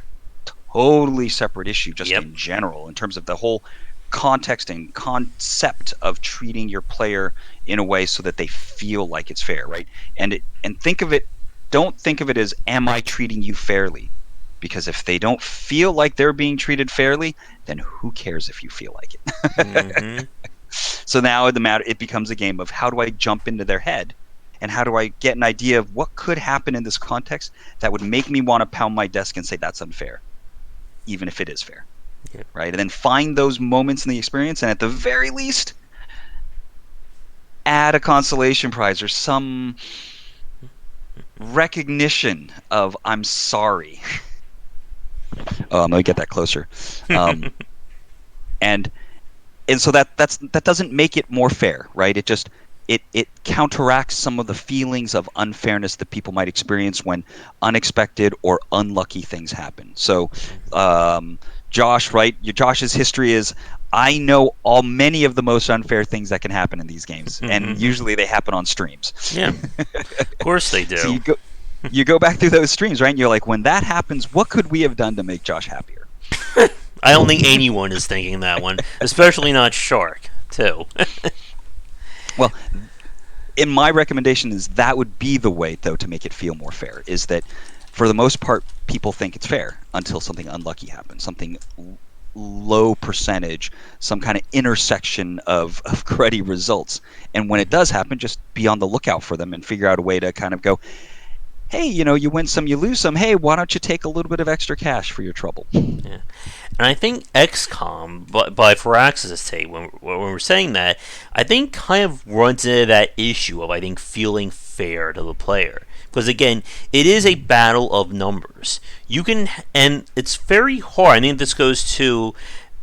Speaker 2: totally separate issue just in general, in terms of the whole context and concept of treating your player in a way so that they feel like it's fair, right? And don't think of it as, am I treating you fairly? Because if they don't feel like they're being treated fairly, then who cares if you feel like it? Mm-hmm. So now it becomes a game of, how do I jump into their head, and how do I get an idea of what could happen in this context that would make me want to pound my desk and say that's unfair, even if it is fair, right? And then find those moments in the experience, and at the very least, add a consolation prize or some recognition of, I'm sorry. Let me get that closer. And so that doesn't make it more fair, right? It counteracts some of the feelings of unfairness that people might experience when unexpected or unlucky things happen. So, Josh, right? Josh's history is, I know many of the most unfair things that can happen in these games, and usually they happen on streams.
Speaker 1: Yeah, of course they do.
Speaker 2: So you go back through those streams, right? And you're like, when that happens, what could we have done to make Josh happier?
Speaker 1: I don't think anyone is thinking that one, especially not Shark, too.
Speaker 2: Well, in my recommendation is that would be the way, though, to make it feel more fair, is that for the most part, people think it's fair until something unlucky happens, something low percentage, some kind of intersection of cruddy results. And when it does happen, just be on the lookout for them and figure out a way to kind of go, hey, you win some, you lose some. Hey, why don't you take a little bit of extra cash for your trouble?
Speaker 1: Yeah. And I think XCOM, by Firaxis' take, when we're saying that, I think kind of runs into that issue of, I think, feeling fair to the player. Because, again, it is a battle of numbers. And it's very hard. I think this goes to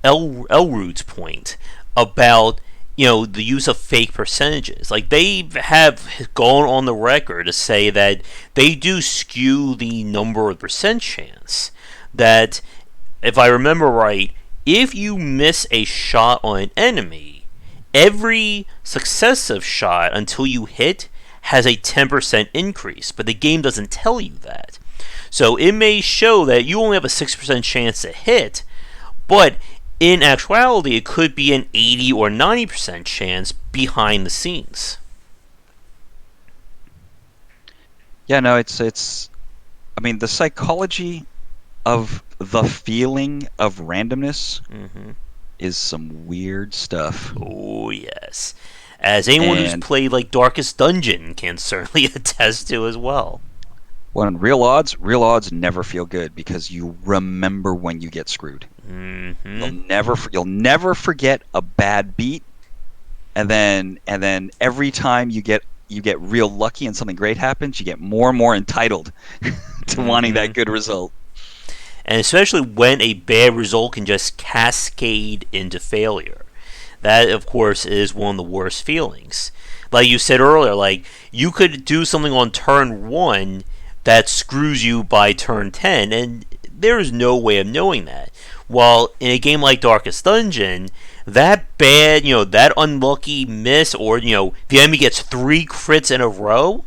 Speaker 1: Elrud's point about, the use of fake percentages. Like, they have gone on the record to say that they do skew the number of percent chance. That, if I remember right, if you miss a shot on an enemy, every successive shot until you hit has a 10% increase, but the game doesn't tell you that. So it may show that you only have a 6% chance to hit, but in actuality, it could be an 80 or 90% chance behind the scenes.
Speaker 2: Yeah, no, it's. I mean, the psychology of the feeling of randomness is some weird stuff.
Speaker 1: Oh yes, as anyone who's played like Darkest Dungeon can certainly attest to as well.
Speaker 2: Well, in real odds never feel good because you remember when you get screwed. You'll never forget a bad beat, and then every time you get you get real lucky and something great happens, you get more and more entitled to wanting that good result.
Speaker 1: And especially when a bad result can just cascade into failure. That, of course, is one of the worst feelings. Like you said earlier, like you could do something on turn 1 that screws you by turn 10, and there's no way of knowing that. While in a game like Darkest Dungeon, that bad, that unlucky miss, or, the enemy gets 3 crits in a row,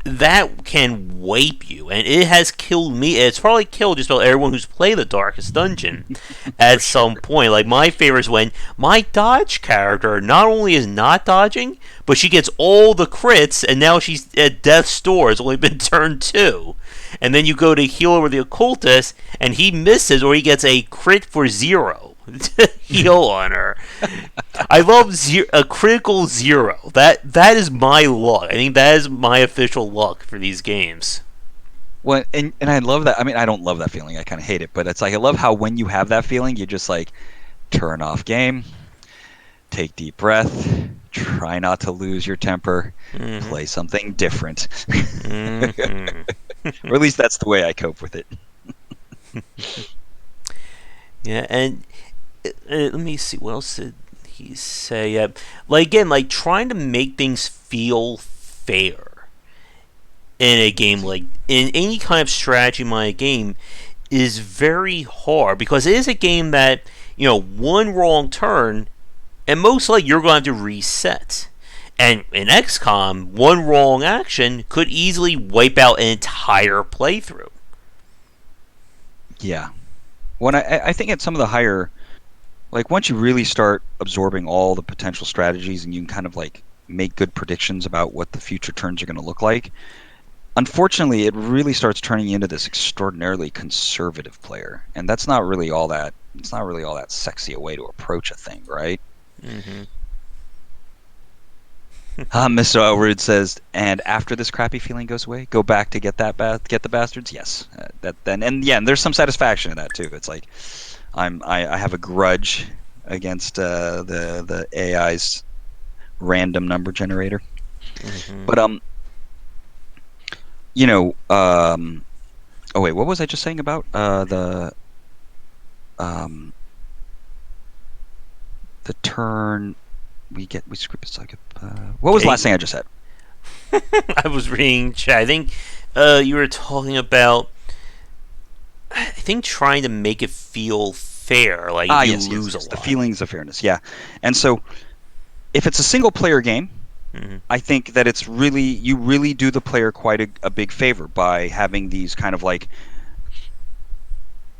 Speaker 1: that can wipe you, and it has killed me. It's probably killed just about everyone who's played the Darkest Dungeon at some point. Like, my favorite is when my dodge character not only is not dodging, but she gets all the crits, and now she's at death's door. It's only been turn 2. And then you go to heal over the occultist, and he misses, or he gets a crit for 0 to heal on her. I love a critical 0. That is my luck. I think that is my official luck for these games.
Speaker 2: Well, and I love that. I mean, I don't love that feeling. I kind of hate it, but it's like I love how when you have that feeling, you just like turn off game, take deep breath, try not to lose your temper, play something different. Or at least that's the way I cope with it.
Speaker 1: Yeah, and let me see, what else did he say? Like, again, like trying to make things feel fair in a game, like in any kind of strategy minded game, is very hard, because it is a game that, one wrong turn and most likely you're going to have to reset. And in XCOM, one wrong action could easily wipe out an entire playthrough.
Speaker 2: Yeah. When I think at some of the higher, like once you really start absorbing all the potential strategies and you can kind of like make good predictions about what the future turns are going to look like, unfortunately it really starts turning you into this extraordinarily conservative player, and that's not really all that. It's not really all that sexy a way to approach a thing, right?
Speaker 1: Mm-hmm.
Speaker 2: Mr. Elwood says, and after this crappy feeling goes away, go back to get the bastards. Yes, and there's some satisfaction in that too. It's like I have a grudge against the AI's random number generator, but oh wait, what was I just saying about the turn? We script it like what was the last thing I just said?
Speaker 1: I was reading chat. I think you were talking about, I think, trying to make it feel fair, like you lose a lot.
Speaker 2: The feelings of fairness, yeah. And so if it's a single player game, I think that it's you really do the player quite a big favor by having these kind of like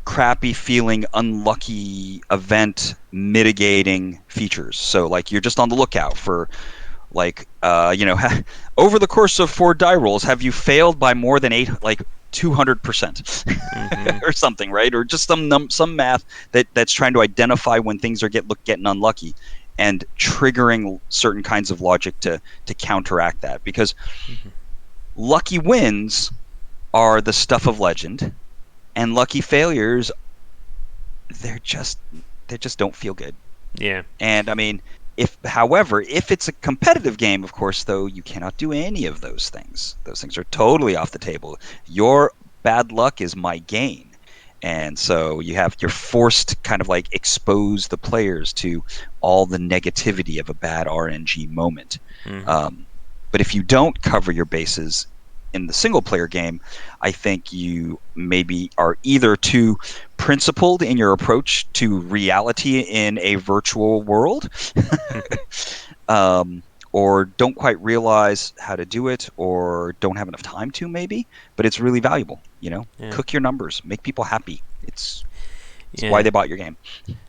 Speaker 2: crappy feeling, unlucky event mitigating features. So like you're just on the lookout for like over the course of 4 die rolls, have you failed by more than 200% or something, right? Or just some math that's trying to identify when things are getting unlucky and triggering certain kinds of logic to counteract that, because lucky wins are the stuff of legend. And lucky failures, they just don't feel good.
Speaker 1: Yeah.
Speaker 2: And I mean, however, if it's a competitive game, of course, though, you cannot do any of those things. Those things are totally off the table. Your bad luck is my gain. And so you're forced to kind of like expose the players to all the negativity of a bad RNG moment. But if you don't cover your bases in the single player game, I think you maybe are either too principled in your approach to reality in a virtual world, or don't quite realize how to do it, or don't have enough time to, maybe. But it's really valuable, Cook your numbers, make people happy. It's why they bought your game.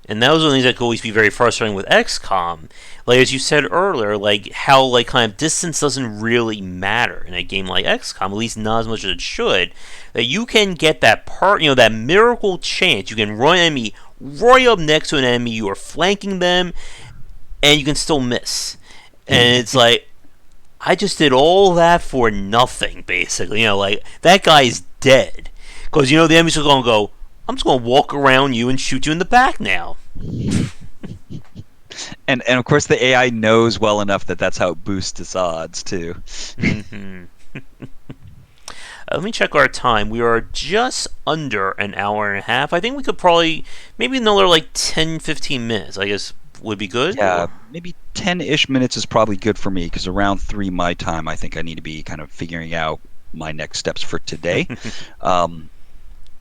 Speaker 1: And that was one of the things that could always be very frustrating with XCOM. Like, as you said earlier, like, how, like, kind of distance doesn't really matter in a game like XCOM, at least not as much as it should. That you can get that that miracle chance. You can run an enemy right up next to an enemy, you are flanking them, and you can still miss. And it's like, I just did all that for nothing, basically. Like, that guy's dead. Because, the enemy's going to go, I'm just going to walk around you and shoot you in the back now.
Speaker 2: And of course the AI knows well enough that that's how it boosts its odds too.
Speaker 1: Hmm. Let me check our time. We are just under an hour and a half. I think we could probably maybe another like 10, 15 minutes. I guess would be good.
Speaker 2: Yeah,
Speaker 1: Or
Speaker 2: maybe 10-ish minutes is probably good for me because around 3 my time, I think I need to be kind of figuring out my next steps for today. Um,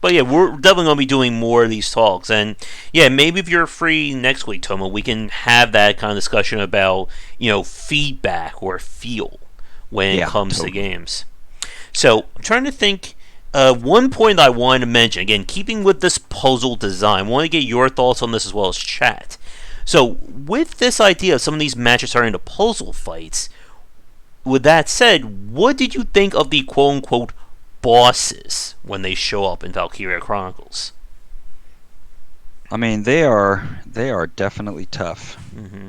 Speaker 1: but yeah, we're definitely gonna be doing more of these talks. And yeah, maybe if you're free next week, Tomo, we can have that kind of discussion about feedback or feel when it
Speaker 2: yeah,
Speaker 1: comes to
Speaker 2: totally.
Speaker 1: games. So I'm trying to think. One point I wanted to mention, again, keeping with this puzzle design, I want to get your thoughts on this as well as chat. So, with this idea of some of these matches turning into puzzle fights, with that said, what did you think of the quote unquote bosses when they show up in Valkyria Chronicles?
Speaker 2: I mean, they are definitely tough.
Speaker 1: Mm-hmm.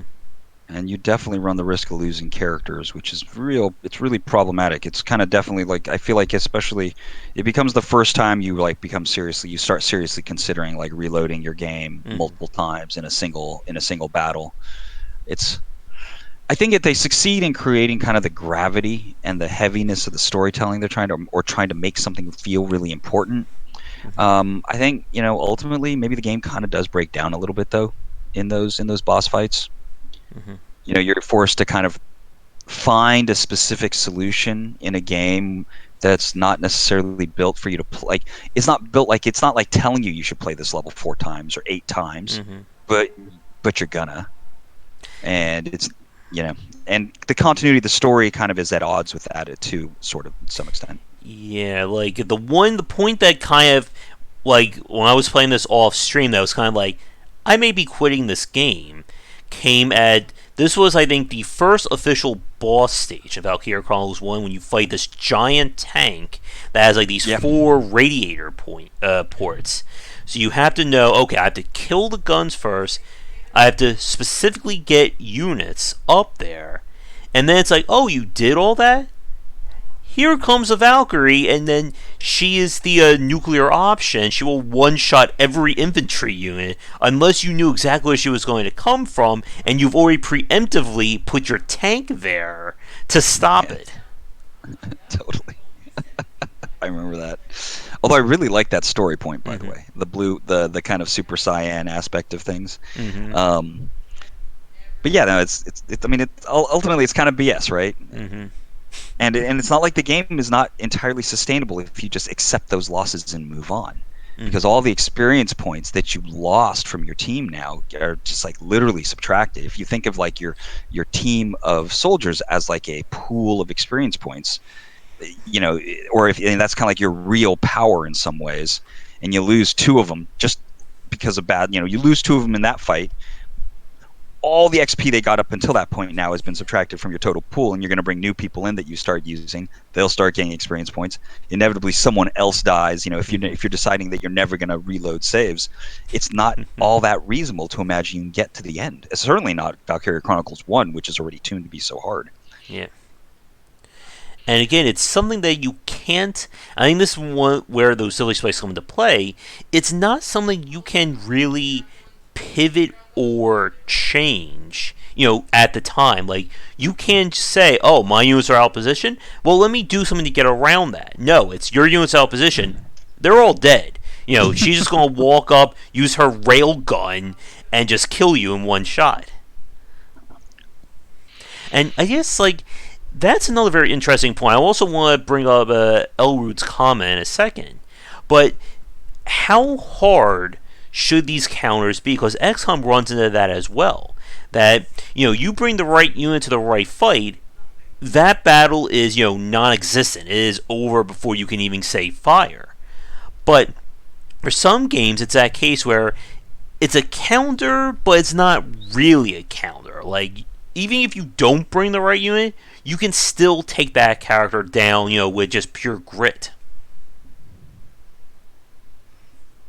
Speaker 2: And you definitely run the risk of losing characters, which is real. It's really problematic. It's kind of definitely like I feel like especially it becomes the first time you like you start seriously considering like reloading your game
Speaker 1: Mm-hmm.
Speaker 2: multiple times in a single battle. It's I think if they succeed in creating kind of the gravity and the heaviness of the storytelling they're trying to make something feel really important.
Speaker 1: Mm-hmm.
Speaker 2: I think ultimately maybe the game kind of does break down a little bit though in those boss fights.
Speaker 1: Mm-hmm.
Speaker 2: You're forced to kind of find a specific solution in a game that's not necessarily built for you to play. Like it's not like telling you should play this level 4 times or 8 times,
Speaker 1: Mm-hmm.
Speaker 2: but you're gonna. And it's you know, and the continuity of the story kind of is at odds with that too, sort of to some extent.
Speaker 1: Yeah, like the point that kind of like when I was playing this off stream, that was kind of like I may be quitting this game. Came at this was I think the first official boss stage of Valkyria Chronicles One when you fight this giant tank that has like these
Speaker 2: Yeah,
Speaker 1: four radiator ports. So you have to know, okay, I have to kill the guns first. I have to specifically get units up there, and then it's like, oh, you did all that? Here comes a Valkyrie, and then she is the nuclear option. She will one shot every infantry unit unless you knew exactly where she was going to come from, and you've already preemptively put your tank there to stop
Speaker 2: yeah,
Speaker 1: it.
Speaker 2: totally. I remember that. Although I really like that story point, by the
Speaker 1: Mm-hmm.
Speaker 2: way, the kind of super cyan aspect of things.
Speaker 1: Mm-hmm.
Speaker 2: Um, but yeah, no, I mean, ultimately it's kind of BS, right?
Speaker 1: Mm-hmm.
Speaker 2: And it's not like the game is not entirely sustainable if you just accept those losses and move on, because
Speaker 1: Mm-hmm.
Speaker 2: all the experience points that you lost from your team now are just like literally subtracted. If you think of like your team of soldiers as like a pool of experience points, you know, or if and that's kind of like your real power in some ways, and you lose two of them just because of bad, you lose two of them in that fight, all the XP they got up until that point now has been subtracted from your total pool, and you're going to bring new people in that you start using. They'll start getting experience points. Inevitably, someone else dies.
Speaker 1: Mm-hmm.
Speaker 2: If you're deciding that you're never going to reload saves, it's not all that reasonable to imagine you can get to the end. It's certainly not Valkyria Chronicles 1, which is already tuned to be so hard.
Speaker 1: Yeah. And again, it's something that you can't. I think this is one where those silly spikes come into play. It's not something you can really pivot or change. At the time, like you can't say, "Oh, my units are out of position. Well, let me do something to get around that." No, it's your units out of position. They're all dead. She's just gonna walk up, use her rail gun, and just kill you in one shot. And I guess like that's another very interesting point. I also want to bring up Elroot's comment in a second, but how hard should these counters be? Because XCOM runs into that as well. That you bring the right unit to the right fight, that battle is non-existent. It is over before you can even say fire. But for some games, it's that case where it's a counter, but it's not really a counter. Like even if you don't bring the right unit, you can still take that character down, with just pure grit.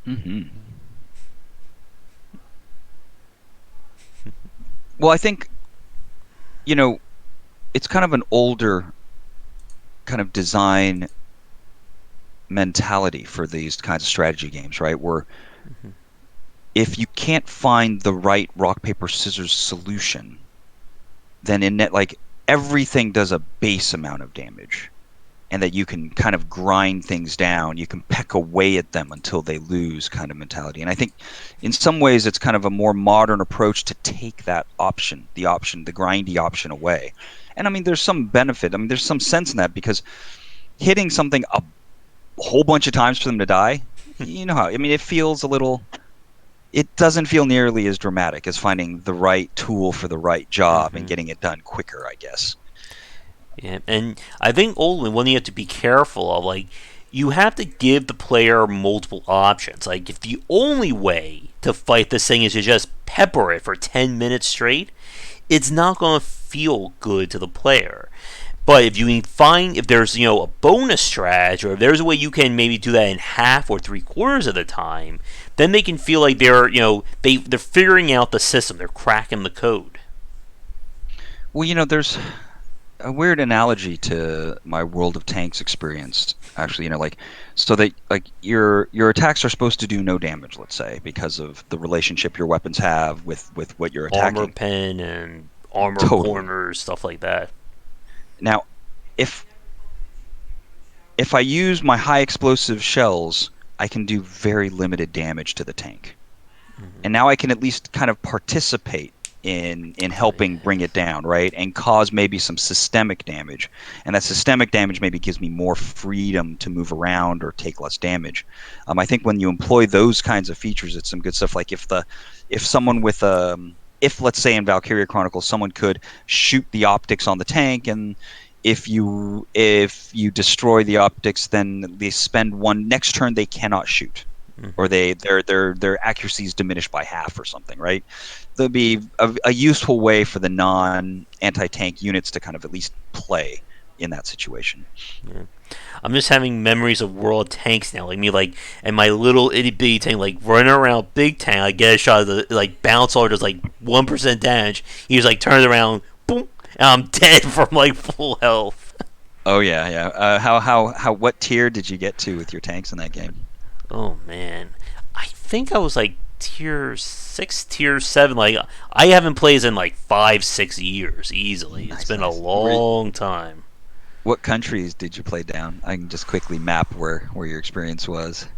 Speaker 2: Hmm. Well, I think you know it's kind of an older kind of design mentality for these kinds of strategy games, right? Where
Speaker 1: Mm-hmm.
Speaker 2: if you can't find the right rock paper scissors solution, then in net like everything does a base amount of damage, and that you can kind of grind things down. You can peck away at them until they lose, kind of mentality. And I think in some ways it's kind of a more modern approach to take that option, the grindy option away. And I mean, there's some benefit. I mean, there's some sense in that, because hitting something a whole bunch of times for them to die, you know how, I mean, it feels a little, it doesn't feel nearly as dramatic as finding the right tool for the right job and getting it done quicker, I guess.
Speaker 1: Yeah, and I think only one you have to be careful of, like, you have to give the player multiple options. Like, if the only way to fight this thing is to just pepper it for 10 minutes straight, it's not going to feel good to the player. But if you can find, if there's, a bonus strategy, or if there's a way you can maybe do that in half or 3/4 of the time, then they can feel like they're, they're figuring out the system, they're cracking the code.
Speaker 2: Well, there's a weird analogy to my World of Tanks experience, actually. So that, like, your attacks are supposed to do no damage, let's say, because of the relationship your weapons have with what you're
Speaker 1: Armor
Speaker 2: attacking.
Speaker 1: pen and armor
Speaker 2: Totally.
Speaker 1: corners, stuff like that.
Speaker 2: Now, if I use my high explosive shells, I can do very limited damage to the tank. And now I can at least kind of participate in helping bring it down, right? And cause maybe some systemic damage. And that systemic damage maybe gives me more freedom to move around or take less damage. I think when you employ those kinds of features, it's some good stuff. Like if someone with if, let's say, in Valkyria Chronicles, someone could shoot the optics on the tank, and if you destroy the optics, then they spend one next turn they cannot shoot, or their accuracy is diminished by half or something, right? There'll be a useful way for the non-anti-tank units to kind of at least play in that situation.
Speaker 1: Yeah. I'm just having memories of World Tanks now, like me, like, and my little itty bitty tank, like running around big tank. I get a shot of the, like, bounce all, just like 1% damage. He just like turns around, boom, and I'm dead from like full health.
Speaker 2: Oh yeah, yeah. What tier did you get to with your tanks in that game?
Speaker 1: Oh man, I think I was like tier 6, tier 7. Like, I haven't played in like 5, 6 years easily. It's
Speaker 2: Nice,
Speaker 1: been a
Speaker 2: nice.
Speaker 1: long time.
Speaker 2: What countries did you play down? I can just quickly map where your experience was.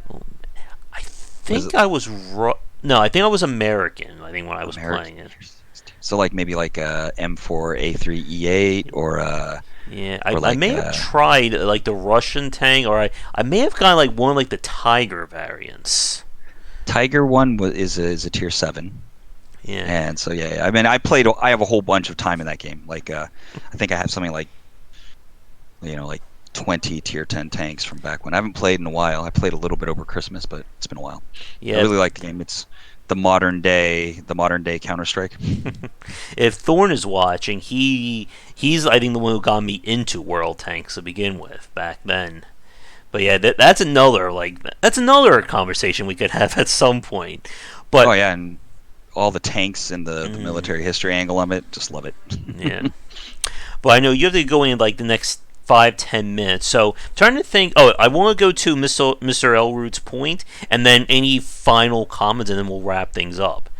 Speaker 1: I
Speaker 2: Was
Speaker 1: think
Speaker 2: it
Speaker 1: I was no, I think I was American. I think when I was playing
Speaker 2: American?
Speaker 1: it.
Speaker 2: So like maybe like a M4A3E8,
Speaker 1: Yeah,
Speaker 2: or
Speaker 1: I
Speaker 2: like
Speaker 1: may have tried like the Russian tank, or I may have gotten like one of like the Tiger variants.
Speaker 2: Tiger one is a tier 7.
Speaker 1: Yeah,
Speaker 2: And so yeah, I mean, I have a whole bunch of time in that game. Like I think I have something like, like 20 tier 10 tanks from back when. I haven't played in a while. I played a little bit over Christmas, but it's been a while. I
Speaker 1: yeah.
Speaker 2: really like the game. It's the modern day Counter-Strike.
Speaker 1: If Thorn is watching, he's I think the one who got me into World Tanks to begin with back then. But yeah, that's another conversation we could have at some point.
Speaker 2: Oh
Speaker 1: But
Speaker 2: yeah, and all the tanks and the military history angle of it, just love it.
Speaker 1: yeah, but I know you have to go in like the next 5-10 minutes. So I'm trying to think. Oh, I want to go to Mr. Elroot's point, and then any final comments, and then we'll wrap things up.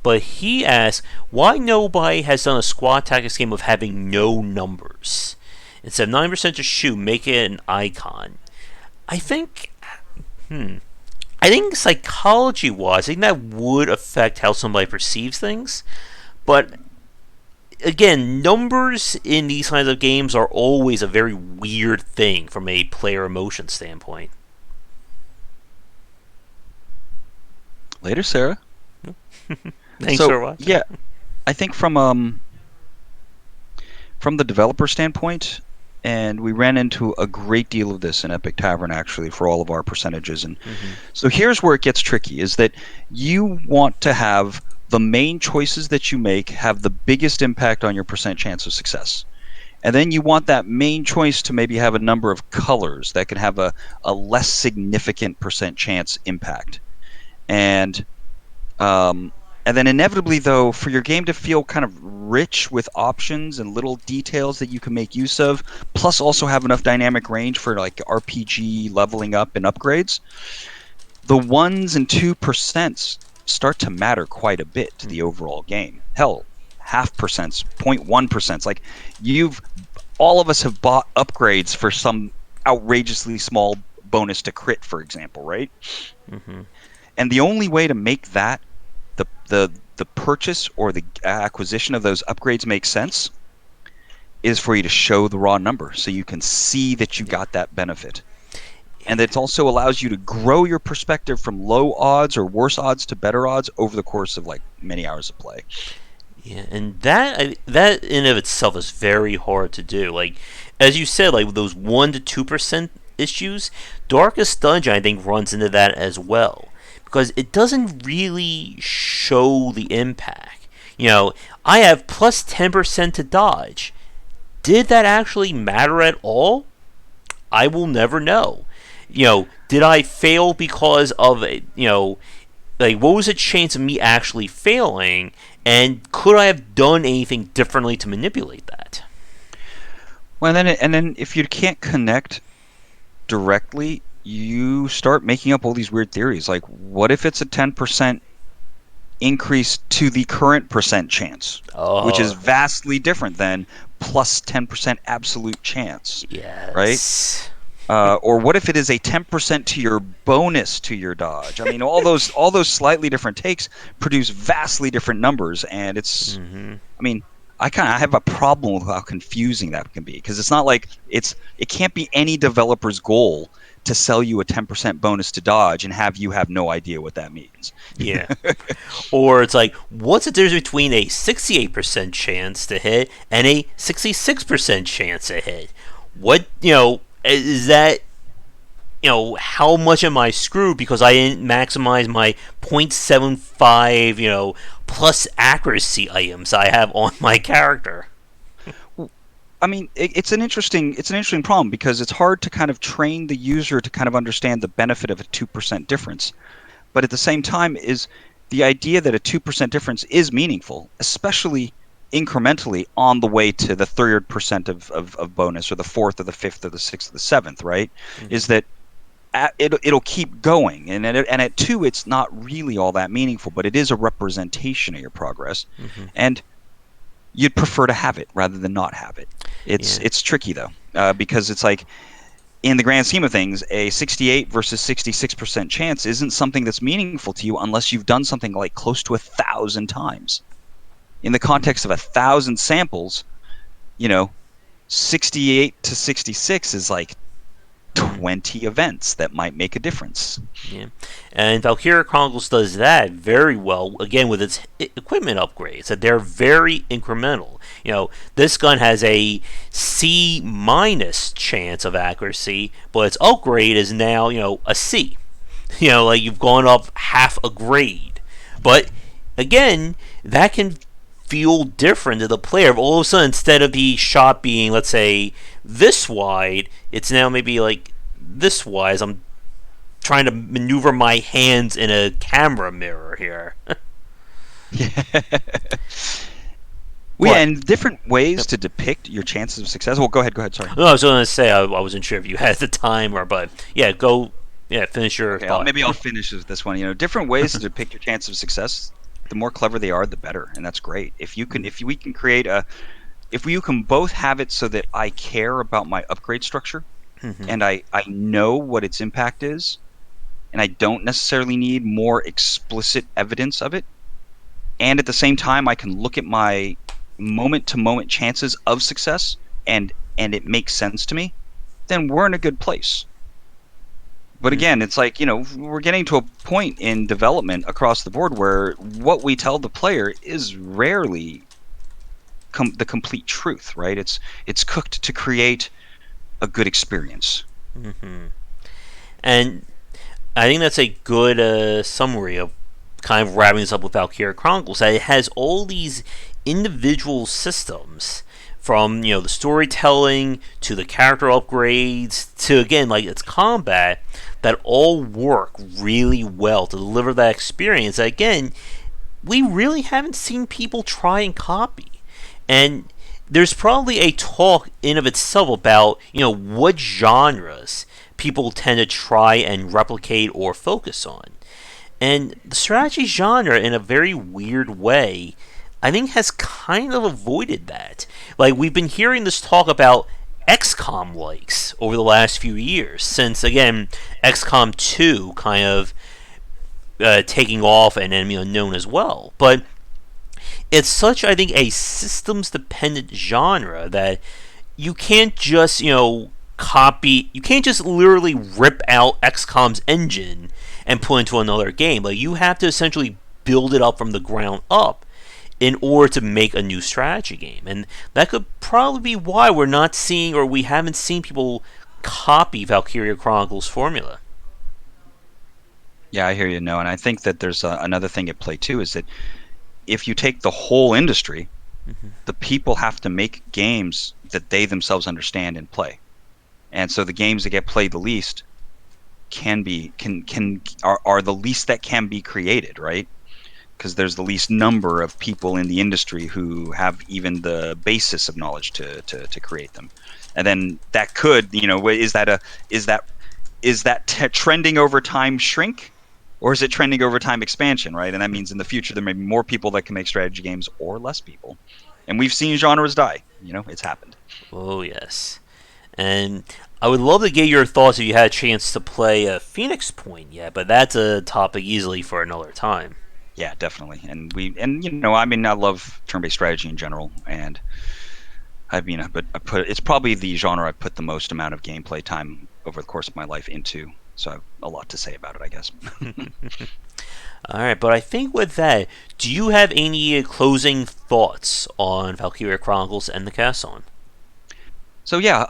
Speaker 1: But he asks why nobody has done a squad tactics game of having no numbers. Instead of 9% to shoot, make it an icon. I think, I think psychology-wise, I think that would affect how somebody perceives things. But again, numbers in these kinds of games are always a very weird thing from a player emotion standpoint.
Speaker 2: Later, Sarah.
Speaker 1: Thanks
Speaker 2: So
Speaker 1: for watching.
Speaker 2: yeah, I think from the developer standpoint, and we ran into a great deal of this in Epic Tavern actually for all of our percentages. And so here's where it gets tricky: is that you want to have the main choices that you make have the biggest impact on your percent chance of success. And then you want that main choice to maybe have a number of colors that can have a less significant percent chance impact. And and then inevitably, though, for your game to feel kind of rich with options and little details that you can make use of, plus also have enough dynamic range for like RPG leveling up and upgrades, the 1s and 2% start to matter quite a bit to the overall game. Hell, 0.5%, 0.1%. Like, all of us have bought upgrades for some outrageously small bonus to crit, for example, right?
Speaker 1: Mm-hmm.
Speaker 2: And the only way to make that the purchase or the acquisition of those upgrades make sense is for you to show the raw number so you can see that you got that benefit. And it also allows you to grow your perspective from low odds or worse odds to better odds over the course of like many hours of play.
Speaker 1: Yeah, and that in of itself is very hard to do. Like, as you said, like with those 1 to 2% issues, Darkest Dungeon I think runs into that as well because it doesn't really show the impact. I have plus 10% to dodge. Did that actually matter at all? I will never know. Did I fail because of like what was the chance of me actually failing, and could I have done anything differently to manipulate that?
Speaker 2: Well, and then if you can't connect directly, you start making up all these weird theories. Like, what if it's a 10% increase to the current percent chance, which is vastly different than plus 10% absolute chance,
Speaker 1: yes.
Speaker 2: Right? Or what if it is a 10% to your bonus to your dodge? I mean, all those slightly different takes produce vastly different numbers, and it's.
Speaker 1: Mm-hmm.
Speaker 2: I mean, I have a problem with how confusing that can be because it's not like it can't be any developer's goal to sell you a 10% bonus to dodge and have no idea what that means.
Speaker 1: Yeah. Or it's like, what's the difference between a 68% chance to hit and a 66% chance to hit? What, is that, how much am I screwed because I didn't maximize my 0.75, plus accuracy items I have on my character?
Speaker 2: I mean, it's an interesting problem because it's hard to kind of train the user to kind of understand the benefit of a 2% difference. But at the same time is the idea that a 2% difference is meaningful, especially incrementally on the way to the third percent of bonus or the fourth or the fifth or the sixth or the seventh, right? Mm-hmm. Is that it'll keep going. And at 2, it's not really all that meaningful, but it is a representation of your progress. Mm-hmm. And you'd prefer to have it rather than not have it. It's tricky though, because it's like in the grand scheme of things, a 68 versus 66% chance isn't something that's meaningful to you unless you've done something like close to 1,000 times. In the context of 1,000 samples, 68 to 66 is like 20 events that might make a difference.
Speaker 1: Yeah, and Valkyria Chronicles does that very well, again, with its equipment upgrades, that they're very incremental. This gun has a C- chance of accuracy, but its upgrade is now, a C. Like you've gone up half a grade. But, again, that can feel different to the player. All of a sudden, instead of the shot being, let's say, this wide, it's now maybe like this wide as I'm trying to maneuver my hands in a camera mirror here.
Speaker 2: Yeah. Well, yeah, and different ways to depict your chances of success. Well, go ahead. Sorry.
Speaker 1: No, I was going to say I wasn't sure if you had the timer, but yeah, finish your thought.
Speaker 2: Maybe I'll finish with this one. Different ways to depict your chance of success. The more clever they are, the better, and that's great. If you can both have it so that I care about my upgrade structure, mm-hmm. and I know what its impact is, and I don't necessarily need more explicit evidence of it, and at the same time I can look at my moment-to-moment chances of success, and it makes sense to me, then we're in a good place. But again, it's like, we're getting to a point in development across the board where what we tell the player is rarely the complete truth, right? It's cooked to create a good experience.
Speaker 1: Mm-hmm. And I think that's a good summary of kind of wrapping this up with Valkyria Chronicles. That it has all these individual systems, from the storytelling to the character upgrades to, again, like its combat, that all work really well to deliver that experience that, again, we really haven't seen people try and copy. And there's probably a talk in of itself about what genres people tend to try and replicate or focus on. And the strategy genre, in a very weird way, I think has kind of avoided that. Like, we've been hearing this talk about XCOM likes over the last few years, since, again, XCOM 2 kind of taking off and Enemy Unknown as well. But it's such, I think, a systems dependent genre that you can't just, copy, you can't just literally rip out XCOM's engine and put into another game. Like, you have to essentially build it up from the ground up in order to make a new strategy game. And that could probably be why we're not seeing, or we haven't seen people copy Valkyria Chronicles formula.
Speaker 2: Yeah, I hear you, no, and I think that there's another thing at play too, is that if you take the whole industry,
Speaker 1: Mm-hmm.
Speaker 2: the people have to make games that they themselves understand and play. And so the games that get played the least are the least that can be created, right? Because there's the least number of people in the industry who have even the basis of knowledge to create them. And then that could, is that trending over time shrink, or is it trending over time expansion, right? And that means in the future there may be more people that can make strategy games or less people. And we've seen genres die. It's happened.
Speaker 1: Oh, yes. And I would love to get your thoughts if you had a chance to play a Phoenix Point yet, but that's a topic easily for another time.
Speaker 2: Yeah, definitely. I love turn-based strategy in general, and it's probably the genre I put the most amount of gameplay time over the course of my life into. So I have a lot to say about it, I guess.
Speaker 1: All right, but I think with that, do you have any closing thoughts on Valkyria Chronicles and the Casson?
Speaker 2: So yeah,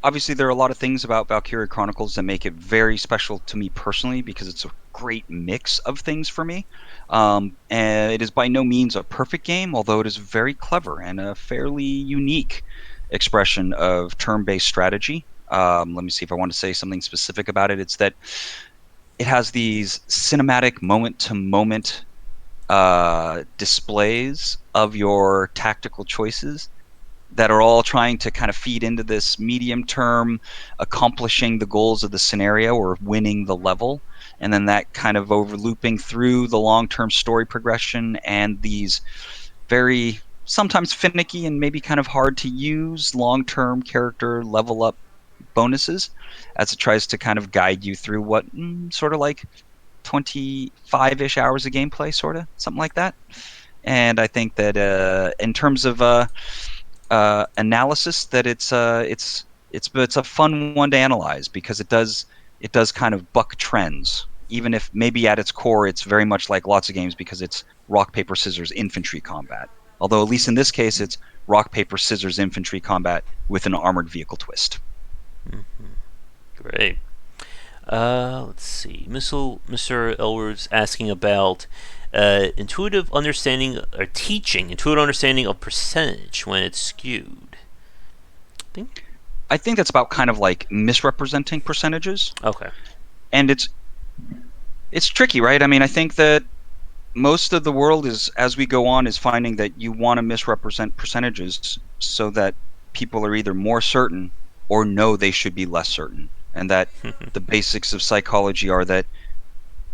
Speaker 2: obviously there are a lot of things about Valkyria Chronicles that make it very special to me personally, because it's a great mix of things for me. And it is by no means a perfect game, although it is very clever and a fairly unique expression of turn-based strategy. Let me see if I want to say something specific about it. It's that it has these cinematic moment-to-moment displays of your tactical choices that are all trying to kind of feed into this medium term accomplishing the goals of the scenario or winning the level, and then that kind of overlooping through the long-term story progression and these very sometimes finicky and maybe kind of hard to use long-term character level up bonuses, as it tries to kind of guide you through what sort of like 25-ish hours of gameplay, sort of something like that. And I think that in terms of analysis, that it's a fun one to analyze, because it does kind of buck trends, even if maybe at its core it's very much like lots of games, because it's rock paper scissors infantry combat. Although at least in this case it's rock paper scissors infantry combat with an armored vehicle twist.
Speaker 1: Mm-hmm. Great. Let's see. Mr. Elward's asking about intuitive understanding, or teaching intuitive understanding of percentage when it's skewed.
Speaker 2: I think that's about kind of like misrepresenting percentages.
Speaker 1: Okay.
Speaker 2: And it's tricky, right? I mean, I think that most of the world is, as we go on, is finding that you want to misrepresent percentages so that people are either more certain or know they should be less certain. And that the basics of psychology are that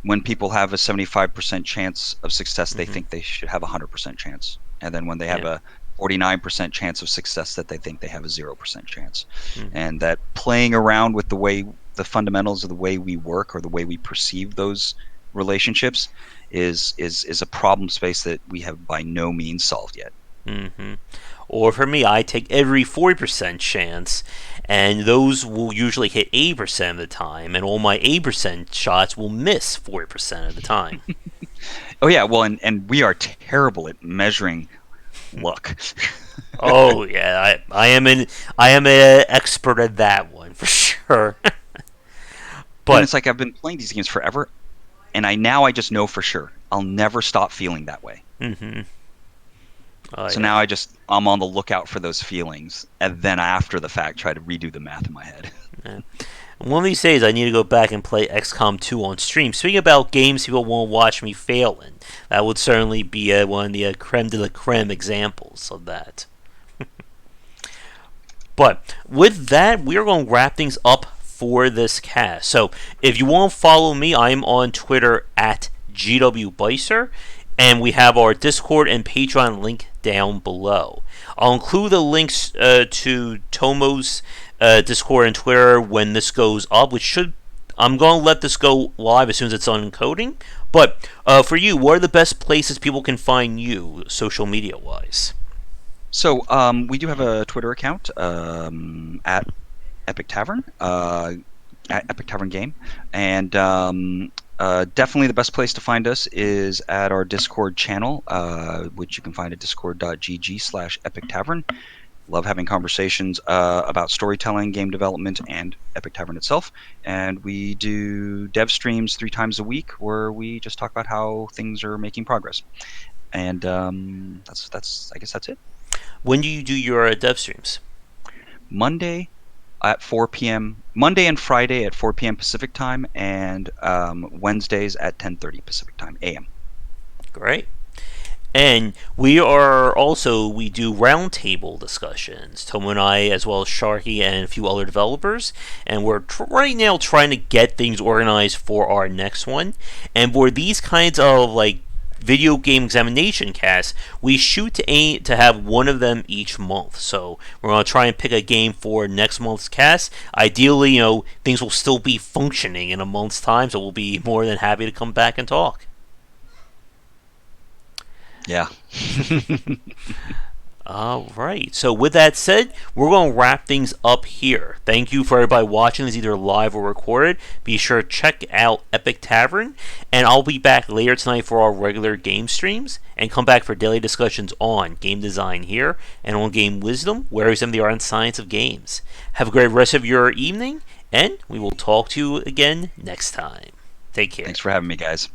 Speaker 2: when people have a 75% chance of success, they think they should have a 100% chance. And then when they have a 49% chance of success, that they think they have a 0% chance. And that playing around with the fundamentals of the way we work, or the way we perceive those relationships, is a problem space that we have by no means solved yet.
Speaker 1: Or for me, I take every 40% chance, and those will usually hit 80% of the time, and all my 80% shots will miss 40% of the time.
Speaker 2: Oh yeah, well, and we are terrible at measuring luck.
Speaker 1: Oh yeah, I am an expert at that one for sure.
Speaker 2: But and it's like I've been playing these games forever, and I just know for sure I'll never stop feeling that way. So now I'm on the lookout for those feelings, and then after the fact try to redo the math in my head.
Speaker 1: Yeah. One of these days I need to go back and play XCOM 2 on stream. Speaking about games people won't watch me fail in, that would certainly be one of the creme de la creme examples of that. But with that, we're going to wrap things up for this cast. So if you want to follow me, I'm on Twitter at GWBicer, and we have our Discord and Patreon link down below. I'll include the links to Tomo's Discord and Twitter when this goes up, which should. I'm going to let this go live as soon as it's on encoding. But for you, what are the best places people can find you, social media wise?
Speaker 2: So we do have a Twitter account at Epic Tavern, at Epic Tavern Game, and definitely the best place to find us is at our Discord channel, which you can find at discord.gg/Epic Tavern. Love having conversations about storytelling, game development, and Epic Tavern itself. And we do dev streams 3 times a week where we just talk about how things are making progress. And that's I guess that's it.
Speaker 1: When do you do your dev streams?
Speaker 2: Monday at 4 p.m. Monday and Friday at 4 p.m. Pacific time, and Wednesdays at 10:30 Pacific time a.m.
Speaker 1: Great. And we do roundtable discussions. Tomo and I, as well as Sharky and a few other developers, and we're right now trying to get things organized for our next one. And for these kinds of video game examination casts, we shoot to aim to have one of them each month. So we're going to try and pick a game for next month's cast. Ideally, things will still be functioning in a month's time, so we'll be more than happy to come back and talk.
Speaker 2: Yeah.
Speaker 1: All right. So with that said, we're going to wrap things up here. Thank you for everybody watching this, either live or recorded. Be sure to check out Epic Tavern, and I'll be back later tonight for our regular game streams, and come back for daily discussions on game design here and on game wisdom, where we examine the art and science of games. Have a great rest of your evening, and we will talk to you again next time. Take care.
Speaker 2: Thanks for having me, guys.